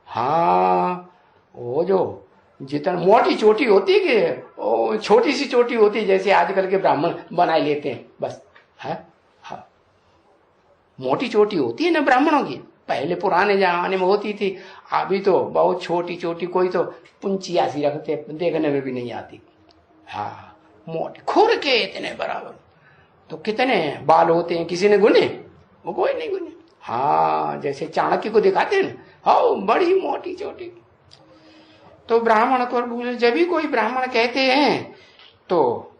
हाँ, वो जो जितना मोटी चोटी होती है कि छोटी सी चोटी होती है, जैसे आजकल के ब्राह्मण बनाए लेते हैं बस। है हाँ, मोटी चोटी होती है ना ब्राह्मणों की। पहले पुराने जमाने में होती थी, अभी तो बहुत छोटी छोटी, कोई तो पुंचिया सी रखते, देखने में भी नहीं आती। हाँ, मोटी खुर के इतने बराबर। तो कितने बाल होते हैं? किसी ने गुने? वो कोई नहीं गुने। हाँ, जैसे चाणक्य को दिखाते हैं ना, हाँ बड़ी मोटी चोटी। तो ब्राह्मण को भूल, जब भी कोई ब्राह्मण कहते हैं तो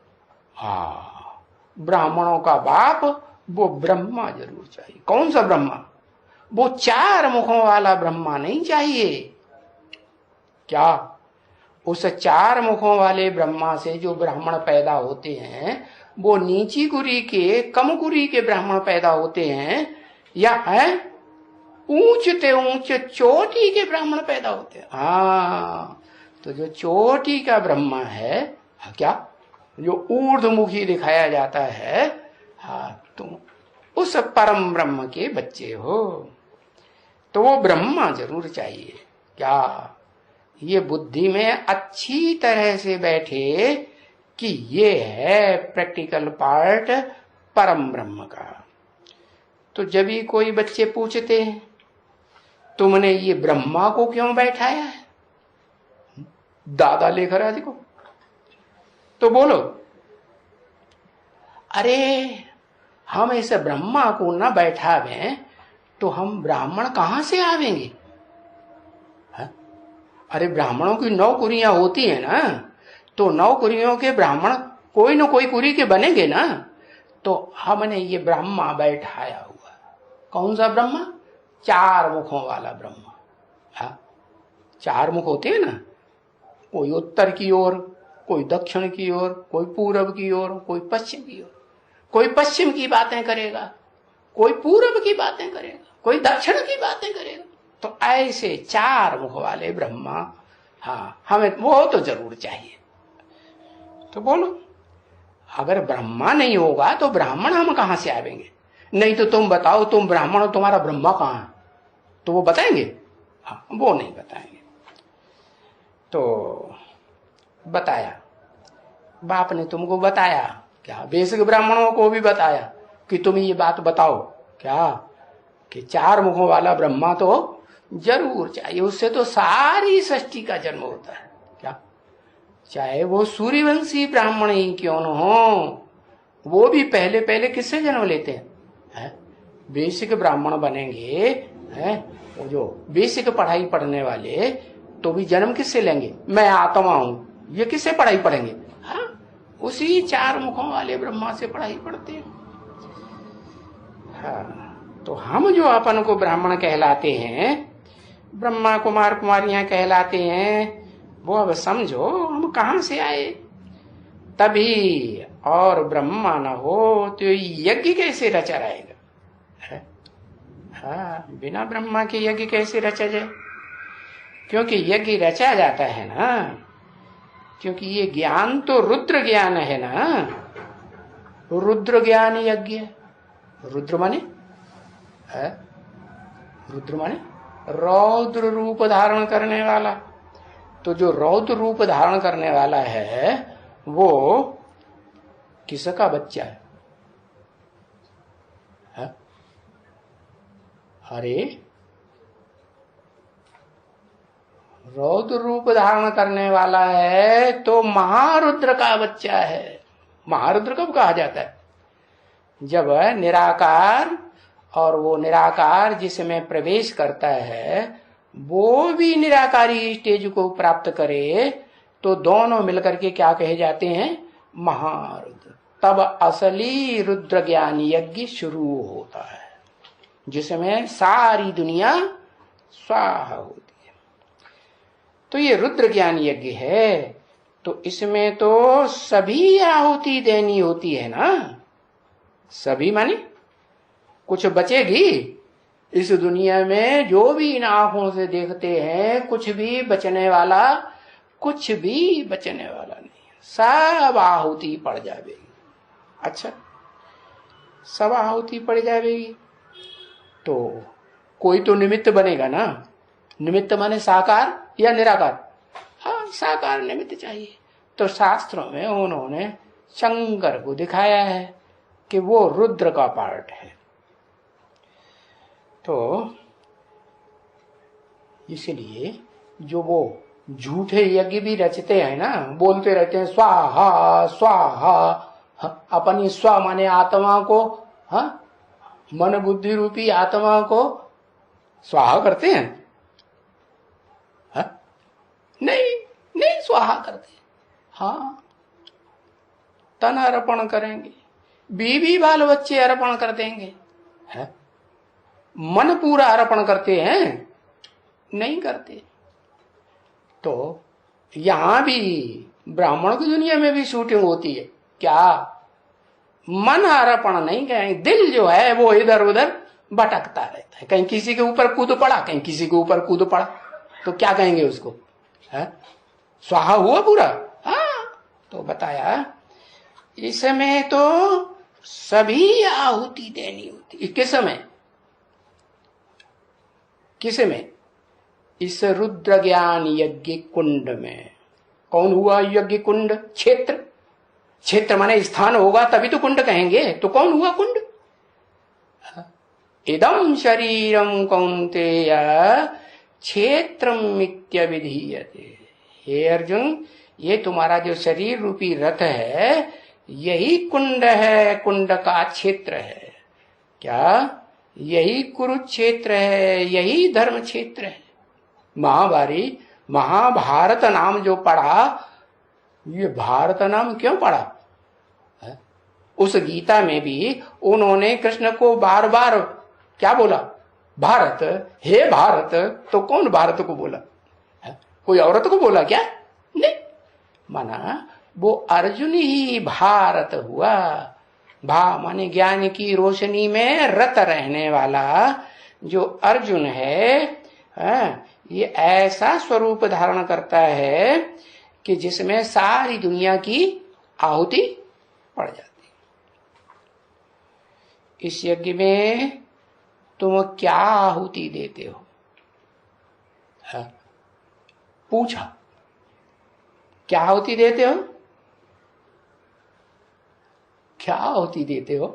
हाँ, ब्राह्मणों का बाप वो ब्रह्मा जरूर चाहिए। कौन सा ब्रह्मा? वो 4 मुखों वाला ब्रह्मा नहीं चाहिए। क्या उस 4 मुखों वाले ब्रह्मा से जो ब्राह्मण पैदा होते हैं, वो नीची कुरी के, कम कुरी के ब्राह्मण पैदा होते हैं, या है ऊंचते ऊंचे चोटी के ब्राह्मण पैदा होते हैं? हाँ, तो जो चोटी का ब्रह्मा है, क्या जो ऊर्ध्वमुखी दिखाया जाता है, हाँ, तुम उस परम ब्रह्म के बच्चे हो। तो वो ब्रह्मा जरूर चाहिए। क्या ये बुद्धि में अच्छी तरह से बैठे कि ये है प्रैक्टिकल पार्ट परम ब्रह्म का। तो जब भी कोई बच्चे पूछते हैं तुमने ये ब्रह्मा को क्यों बैठाया है दादा लेकर आदि को, तो बोलो अरे हम इस ब्रह्मा को न बैठावे तो हम ब्राह्मण कहां से आवेंगे? अरे ब्राह्मणों की 9 कुरियां होती है ना, तो 9 कुरियों के ब्राह्मण कोई न कोई कुरी के बनेंगे ना। तो हमने ये ब्रह्मा बैठाया हुआ। कौन सा ब्रह्मा? 4 मुखों वाला ब्रह्मा। हाँ, 4 मुख होते हैं ना, कोई उत्तर की ओर, कोई दक्षिण की ओर, कोई पूरब की ओर, कोई पश्चिम की ओर। कोई पश्चिम की बातें करेगा, कोई पूरब की बातें करेगा, कोई दक्षिण की बातें करेगा। तो ऐसे 4 मुख वाले ब्रह्मा, हाँ, हमें वो तो जरूर चाहिए। तो बोलो अगर ब्रह्मा नहीं होगा तो ब्राह्मण हम कहां से आवेंगे? नहीं तो तुम बताओ, तुम ब्राह्मण हो, तुम्हारा ब्रह्मा कहां है? तो वो बताएंगे? हाँ, वो नहीं बताएंगे। तो बताया, बाप ने तुमको बताया क्या? बेसिक ब्राह्मणों को भी बताया कि तुम ये बात बताओ क्या, कि 4 मुखों वाला ब्रह्मा तो जरूर चाहिए। उससे तो सारी सृष्टि का जन्म होता है। क्या, चाहे वो सूर्यवंशी ब्राह्मण ही क्यों न हो, वो भी पहले पहले किससे जन्म लेते हैं? बेसिक ब्राह्मण बनेंगे, हैं, वो जो बेसिक पढ़ाई पढ़ने वाले तो भी जन्म किससे लेंगे? मैं आत्मा हूं, ये किससे पढ़ाई पढ़ेंगे? हाँ, उसी 4 मुखों वाले ब्रह्मा से पढ़ाई पढ़ते हैं। हाँ, तो हम जो अपन को ब्राह्मण कहलाते हैं, ब्रह्मा कुमार कुमारियां कहलाते हैं, वो अब समझो हम कहां से आए। तभी और ब्रह्मा न हो तो यज्ञ कैसे रचा रहेगा? हाँ, बिना ब्रह्मा के यज्ञ कैसे रचा जाए? क्योंकि यज्ञ रचा जाता है ना, क्योंकि ये ज्ञान तो रुद्र ज्ञान है ना। रुद्र ज्ञान यज्ञ। रुद्र माने है, रुद्र माने रौद्र रूप धारण करने वाला। तो जो रौद्र रूप धारण करने वाला है वो किसका बच्चा है? अरे रौद्र रूप धारण करने वाला है तो महारुद्र का बच्चा है। महारुद्र कब कहा जाता है? जब निराकार और वो निराकार जिसमें प्रवेश करता है वो भी निराकारी स्टेज को प्राप्त करे तो दोनों मिलकर के क्या कहे जाते हैं? महारुद्र। तब असली रुद्र ज्ञान यज्ञ शुरू होता है, जिसमें सारी दुनिया स्वाहा होती है। तो ये रुद्र ज्ञान यज्ञ है, तो इसमें तो सभी आहुति देनी होती है ना। सभी माने कुछ बचेगी इस दुनिया में? जो भी इन आंखों से देखते हैं कुछ भी बचने वाला, कुछ भी बचने वाला नहीं, सब आहुति पड़ जाएगी। अच्छा, सब आहुति पड़ जाएगी तो कोई तो निमित्त बनेगा ना। निमित्त माने साकार या निराकार? हाँ, साकार निमित्त चाहिए। तो शास्त्रों में उन्होंने शंकर को दिखाया है कि वो रुद्र का पार्ट है। तो इसलिए जो वो झूठे यज्ञ भी रचते हैं ना, बोलते रहते हैं स्वाहा स्वाहा, अपनी स्व माने आत्मा को, हाँ, मन बुद्धि रूपी आत्मा को स्वाहा करते हैं? हाँ? नहीं, नहीं स्वाहा करते। हाँ, तन अर्पण करेंगे, बीवी बाल बच्चे अर्पण कर देंगे, है? मन पूरा अर्पण करते हैं? नहीं करते। तो यहां भी ब्राह्मण की दुनिया में भी शूटिंग होती है क्या? मन अर्पण नहीं कहेंगे, दिल जो है वो इधर उधर भटकता रहता है, कहीं किसी के ऊपर कूद पड़ा, कहीं किसी के ऊपर कूद पड़ा, तो क्या कहेंगे उसको, है स्वाहा हुआ पूरा। हाँ, तो बताया इसमें तो सभी आहुति देनी होती। किस में, किस में, इस रुद्र ज्ञान यज्ञ कुंड में। कौन हुआ यज्ञ कुंड, क्षेत्र, क्षेत्र माने स्थान होगा तभी तो कुंड कहेंगे, तो कौन हुआ कुंड। इदम शरीरम कौन्तेय क्षेत्रम इत्यभिधीयते। हे अर्जुन, ये तुम्हारा जो शरीर रूपी रथ है यही कुंड है, कुंड का क्षेत्र है। क्या, यही कुरुक्षेत्र है, यही धर्म क्षेत्र है। महाभारत नाम जो पढ़ा, ये भारत नाम क्यों पढ़ा है? उस गीता में भी उन्होंने कृष्ण को बार बार क्या बोला, भारत, हे भारत। तो कौन भारत को बोला है? कोई औरत को बोला क्या? नहीं, माना वो अर्जुन ही भारत हुआ। भा माने ज्ञान की रोशनी में रत रहने वाला जो अर्जुन है, ये ऐसा स्वरूप धारण करता है कि जिसमें सारी दुनिया की आहुति पड़ जाती। इस यज्ञ में तुम क्या आहुति देते हो, पूछा, क्या आहुति देते हो, क्या आहुति देते हो।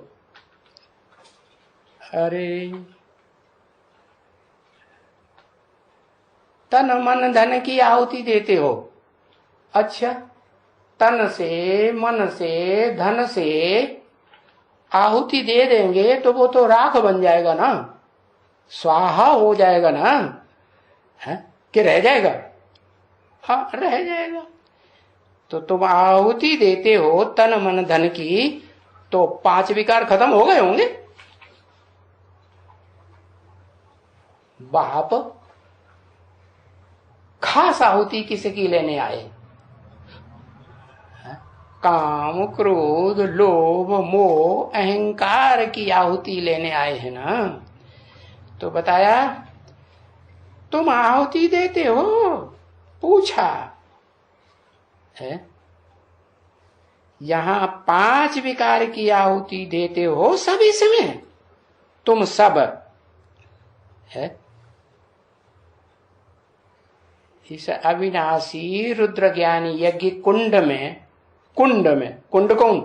अरे तन मन धन की आहुति देते हो। अच्छा, तन से, मन से, धन से आहुति दे देंगे तो वो तो राख बन जाएगा ना, स्वाहा हो जाएगा ना, है कि रह जाएगा? हाँ, रह जाएगा। तो तुम आहुति देते हो तन मन धन की, तो 5 विकार खत्म हो गए होंगे। बाप खास आहुति किसकी लेने आए, काम क्रोध लोभ मोह अहंकार की आहुति लेने आए हैं ना। तो बताया तुम आहुति देते हो, पूछा है, यहां 5 विकार की आहुति देते हो सब, इसमें तुम सब है। इस अविनाशी रुद्र ज्ञान यज्ञ कुंड में, कुंड कौन?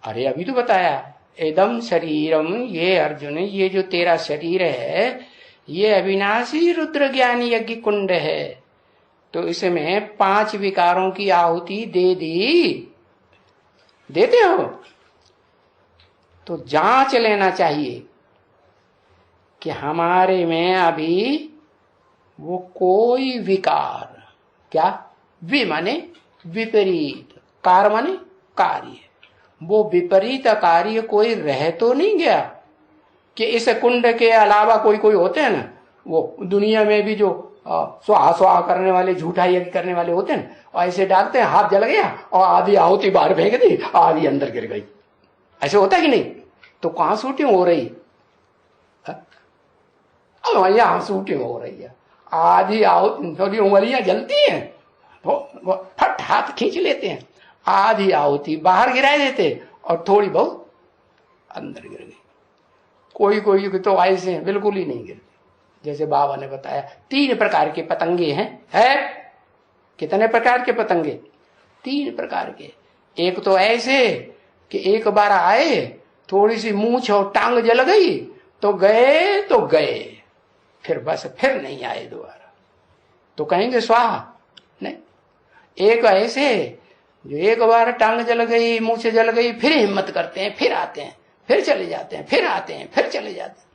अरे अभी तो बताया, एदम शरीरम, ये अर्जुन, ये जो तेरा शरीर है ये अविनाशी रुद्र ज्ञान यज्ञ कुंड है। तो इसमें 5 विकारों की आहुति दे दी, देते हो तो जांच लेना चाहिए कि हमारे में अभी वो कोई विकार, क्या, वि माने विपरीत, कार माने कार्य, वो विपरीत कार्य कोई रह तो नहीं गया कि इस कुंड के अलावा कोई कोई होते हैं ना, वो दुनिया में भी जो स्वाहा स्वाहा करने वाले, झूठा यज्ञ करने वाले होते हैं, और ऐसे डालते हैं, हाथ जल गया और आधी आहुति बाहर फेंक दी, आधी अंदर गिर गई, ऐसे होता है कि नहीं? तो कहां शूटिंग हो रही, यहां शूटिंग हो रही है, आधी आहुति, थोड़ी उंगलियां जलती हैं, वो फट हाथ खींच लेते हैं, आधी आहुति बाहर गिरा देते और थोड़ी बहुत अंदर गिर गई। कोई कोई तो ऐसे बिल्कुल ही नहीं गिरती, जैसे बाबा ने बताया 3 प्रकार के पतंगे हैं। है कितने प्रकार के पतंगे? 3 प्रकार के। एक तो ऐसे कि एक बार आए, थोड़ी सी मूंछ और टांग जल गई तो गए, फिर बस फिर नहीं आए दोबारा, तो कहेंगे स्वाहा नहीं। एक ऐसे जो एक बार टांग जल गई, मूंछ जल गई, फिर हिम्मत करते हैं, फिर आते हैं, फिर चले जाते हैं, फिर आते हैं, फिर चले जाते हैं।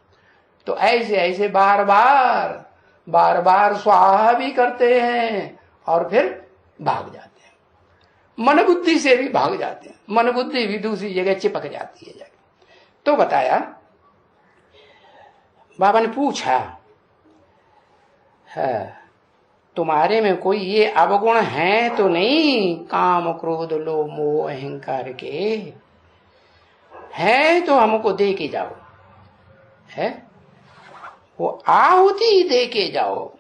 तो ऐसे ऐसे बार बार स्वाहा भी करते हैं और फिर भाग जाते हैं, मन बुद्धि से भी भाग जाते हैं, मन बुद्धि भी दूसरी जगह चिपक जाती है जाके। तो बताया, बाबा ने पूछा है तुम्हारे में कोई ये अवगुण है तो नहीं, काम क्रोध लोभ मोह अहंकार के? है तो हमको दे के जाओ, है वो आहुति दे के जाओ।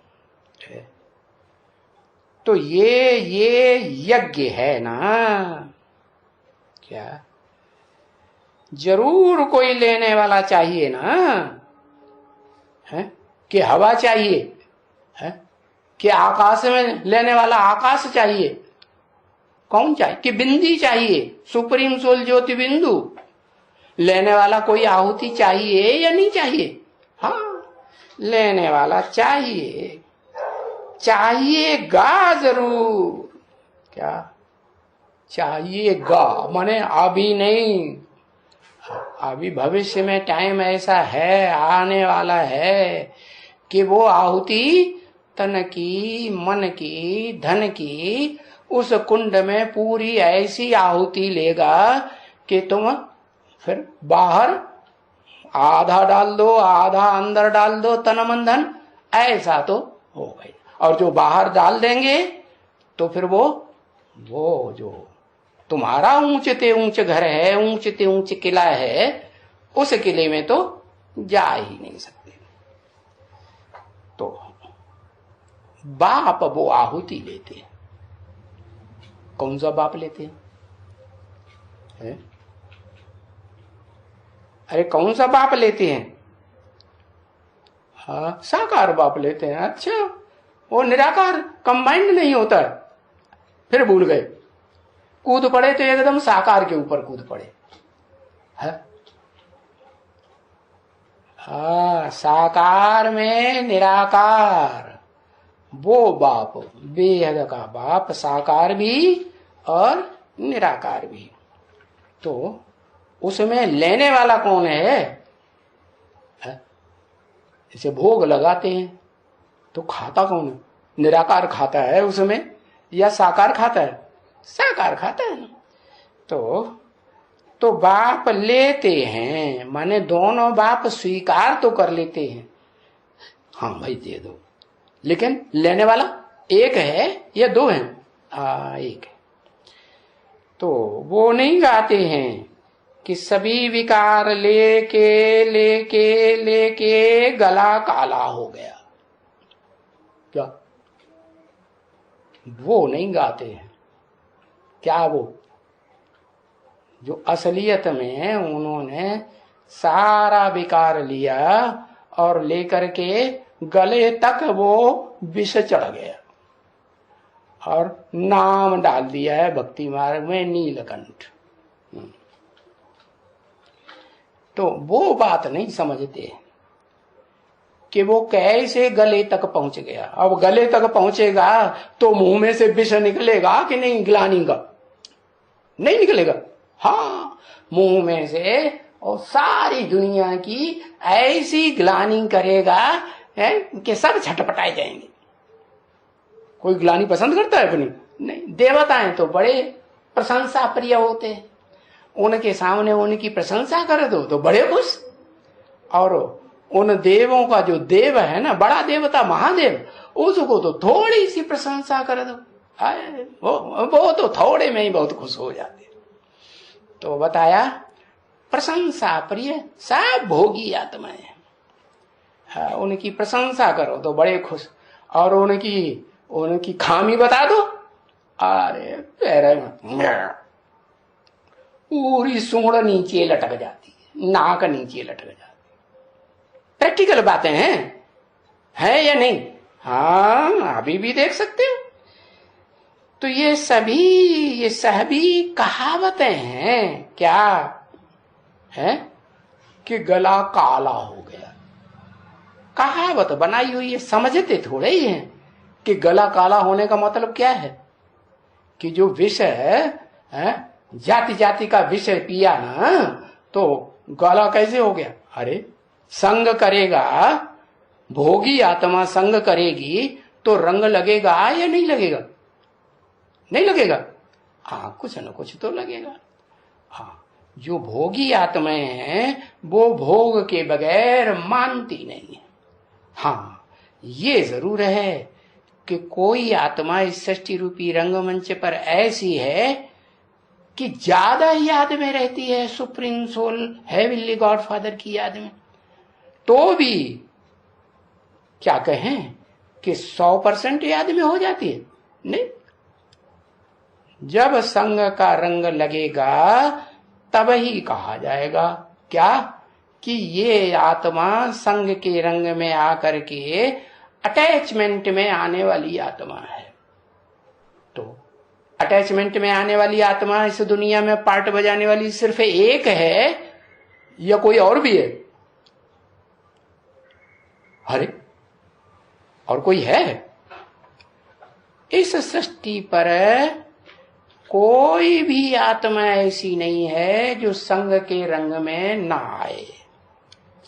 तो ये यज्ञ है ना, क्या जरूर कोई लेने वाला चाहिए ना, है कि हवा चाहिए, है कि आकाश में लेने वाला आकाश चाहिए? कौन चाहिए? कि बिंदी चाहिए, सुप्रीम सोल ज्योति बिंदु लेने वाला कोई आहुति चाहिए या नहीं चाहिए? हाँ, लेने वाला चाहिए, चाहिएगा जरूर। क्या चाहिएगा? माने अभी नहीं, अभी भविष्य में टाइम ऐसा है, आने वाला है कि वो आहुति तन की, मन की, धन की उस कुंड में पूरी ऐसी आहुति लेगा कि तुम फिर बाहर आधा डाल दो, आधा अंदर डाल दो, तन मन धन, ऐसा तो हो भाई। और जो बाहर डाल देंगे तो फिर वो जो तुम्हारा ऊंचते ऊंच घर है, ऊंचते ऊंच किला है, उस किले में तो जा ही नहीं सकते। तो बाप वो आहुति लेते हैं। कौन सा बाप लेते हैं? है? अरे कौन सा बाप लेते हैं? हाँ, साकार बाप लेते हैं। अच्छा, वो निराकार कंबाइंड नहीं होता है। फिर भूल गए, कूद पड़े तो एकदम साकार के ऊपर कूद पड़े। है? हाँ, साकार में निराकार, वो बाप, बेहद का बाप, साकार भी और निराकार भी। तो उसमें लेने वाला कौन है? जैसे भोग लगाते हैं तो खाता कौन है? निराकार खाता है उसमें या साकार खाता है? साकार खाता है। तो बाप लेते हैं, माने दोनों बाप स्वीकार तो कर लेते हैं, हाँ भाई दे दो, लेकिन लेने वाला एक है या दो है? एक है। तो वो नहीं गाते हैं कि सभी विकार लेके लेके लेके गला काला हो गया, क्या? वो नहीं गाते हैं। क्या वो जो असलियत में उन्होंने सारा विकार लिया और लेकर के गले तक वो विष चढ़ गया और नाम डाल दिया है भक्ति मार्ग में नीलकंठ। तो वो बात नहीं समझते कि वो कैसे गले तक पहुंच गया। अब गले तक पहुंचेगा तो मुंह में से विष निकलेगा कि नहीं? ग्लानि का नहीं निकलेगा। हाँ, मुंह में से और सारी दुनिया की ऐसी ग्लानि करेगा है कि सब छटपटाए जाएंगे। कोई ग्लानि पसंद करता है अपनी? नहीं। देवताएं तो बड़े प्रशंसा प्रिय होते हैं, उनके सामने उनकी प्रशंसा कर दो तो बड़े खुश। और उन देवों का जो देव है ना, बड़ा देवता महादेव, उसको तो थोड़ी सी प्रशंसा कर दो, वो तो थोड़े में ही बहुत खुश हो जाते। तो बताया प्रशंसा प्रिय सब भोगी आत्माएं, उनकी प्रशंसा करो तो बड़े खुश, और उनकी खामी बता दो, अरे पैर पूरी सूंड नीचे लटक जाती है, नाक नीचे लटक जाती है। प्रैक्टिकल बातें हैं या नहीं? हाँ, अभी भी देख सकते हो। तो ये सभी कहावतें हैं। क्या है? कि गला काला हो गया, कहावत बनाई हुई है, समझते थोड़े ही हैं कि गला काला होने का मतलब क्या है। कि जो विष है जाति जाति का विष पिया ना, तो गला कैसे हो गया? अरे संग करेगा, भोगी आत्मा संग करेगी तो रंग लगेगा या नहीं लगेगा? नहीं लगेगा। हाँ, कुछ न कुछ तो लगेगा। हाँ, जो भोगी आत्माएं हैं वो भोग के बगैर मानती नहीं है। हाँ, ये जरूर है कि कोई आत्मा इस सृष्टि रूपी रंगमंच पर ऐसी है कि ज्यादा याद में रहती है supreme soul heavenly God father की याद में, तो भी क्या कहें कि 100% याद में हो जाती है? नहीं। जब संग का रंग लगेगा तब ही कहा जाएगा क्या कि ये आत्मा संग के रंग में आकर के अटैचमेंट में आने वाली आत्मा है। तो अटैचमेंट में आने वाली आत्मा इस दुनिया में पार्ट बजाने वाली सिर्फ एक है या कोई और भी है? अरे और कोई है? इस सृष्टि पर कोई भी आत्मा ऐसी नहीं है जो संग के रंग में ना आए।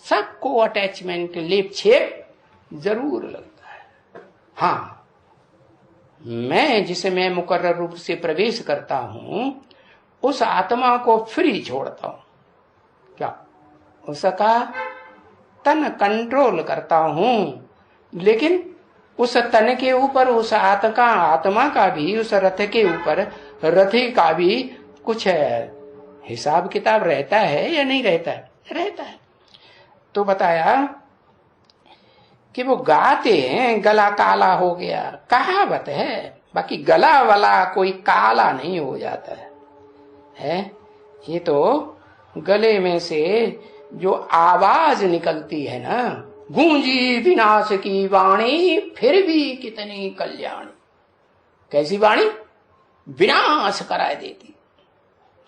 सबको अटैचमेंट लेप छेप जरूर लगता है। हाँ, मैं जिसमें मुकर्रर रूप से प्रवेश करता हूं उस आत्मा को फ्री छोड़ता हूं। क्या उसका तन कंट्रोल करता हूं, लेकिन उस तन के ऊपर उस आत्मा का भी, उस रथ के ऊपर रथी का भी कुछ हिसाब किताब रहता है या नहीं रहता है? रहता है। तो बताया कि वो गाते हैं गला काला हो गया, कहावत है, बाकी गला वाला कोई काला नहीं हो जाता है। ये तो गले में से जो आवाज निकलती है ना, गूंजी विनाश की वाणी फिर भी कितनी कल्याणी। कैसी वाणी? विनाश कराए देती,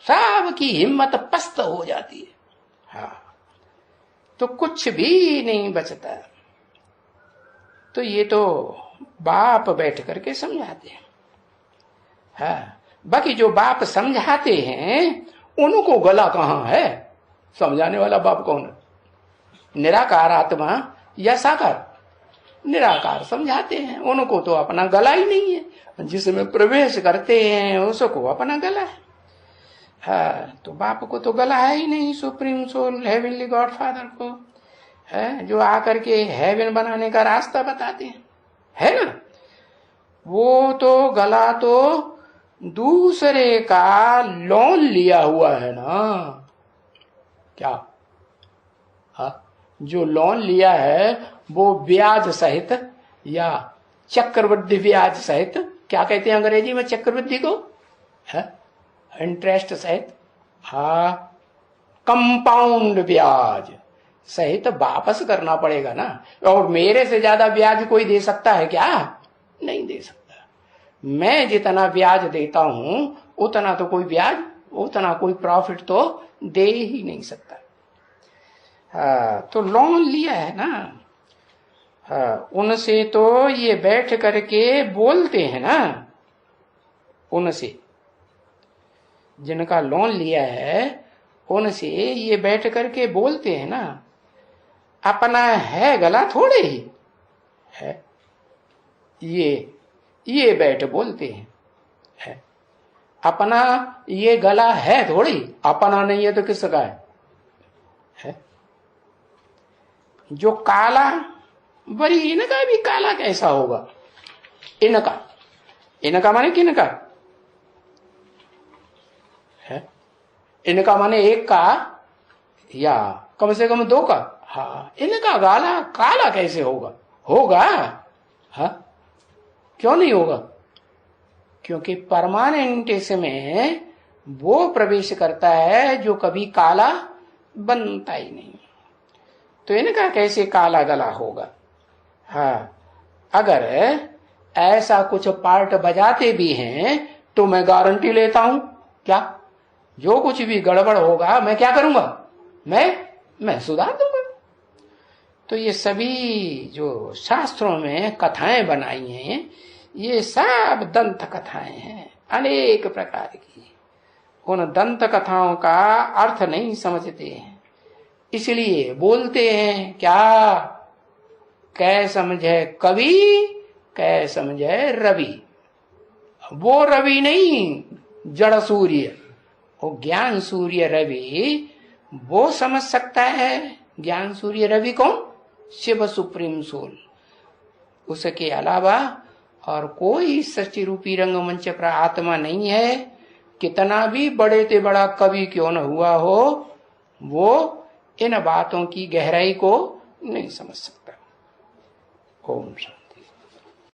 सब की हिम्मत पस्त हो जाती है। हाँ, तो कुछ भी नहीं बचता। तो ये तो बाप बैठ करके समझाते हैं। हाँ, बाकी जो बाप समझाते हैं उनको गला कहाँ है? समझाने वाला बाप कौन है? निराकार आत्मा या साकार? निराकार समझाते हैं, उनको तो अपना गला ही नहीं है। जिसमें प्रवेश करते हैं उसको अपना गला है। हाँ, तो बाप को तो गला है ही नहीं, supreme soul heavenly God father को है जो आकर के हेवन बनाने का रास्ता बताते हैं, है ना। वो तो गला तो दूसरे का लोन लिया हुआ है ना। क्या? हाँ, जो लोन लिया है वो ब्याज सहित या चक्रवृद्धि ब्याज सहित, क्या कहते हैं अंग्रेजी में चक्रवृद्धि को? है इंटरेस्ट सहित। हाँ, कंपाउंड ब्याज सहित वापस करना पड़ेगा ना। और मेरे से ज्यादा ब्याज कोई दे सकता है क्या? नहीं दे सकता। मैं जितना ब्याज देता हूं उतना तो कोई ब्याज, उतना कोई प्रॉफिट तो दे ही नहीं सकता। तो लोन लिया है ना। उनसे तो ये बैठ करके बोलते हैं ना, उनसे जिनका लोन लिया है उनसे ये बैठ करके बोलते हैं ना। अपना है गला थोड़े ही है, ये बैठ बोलते हैं है। अपना ये गला है थोड़ी, अपना नहीं है तो किसका है? जो काला, बड़ी इनका भी काला कैसा होगा? इनका माने किनका है? इनका माने एक का या कम से कम दो का। हाँ, इनका गाला काला कैसे होगा? होगा। हाँ, क्यों नहीं होगा? क्योंकि परमानेंट इसमें वो प्रवेश करता है जो कभी काला बनता ही नहीं। तो इनका कैसे काला गला होगा? हाँ, अगर ऐसा कुछ पार्ट बजाते भी हैं तो मैं गारंटी लेता हूं, क्या जो कुछ भी गड़बड़ होगा मैं क्या करूंगा? मैं सुधार दूंगा। तो ये सभी जो शास्त्रों में कथाएं बनाई हैं ये सब दंत कथाएं हैं, अनेक प्रकार की। उन दंत कथाओं का अर्थ नहीं समझते हैं, इसलिए बोलते हैं क्या? कै समझे कवि, कै समझे रवि। वो रवि नहीं जड़ सूर्य, वो ज्ञान सूर्य रवि वो समझ सकता है। ज्ञान सूर्य रवि कौन? Shiv supreme soul. उसके अलावा और कोई सच्ची रूपी रंगमंच पर आत्मा नहीं है, कितना भी बड़े से बड़ा कवि क्यों न हुआ हो, वो इन बातों की गहराई को नहीं समझ सकता। ओम शांति।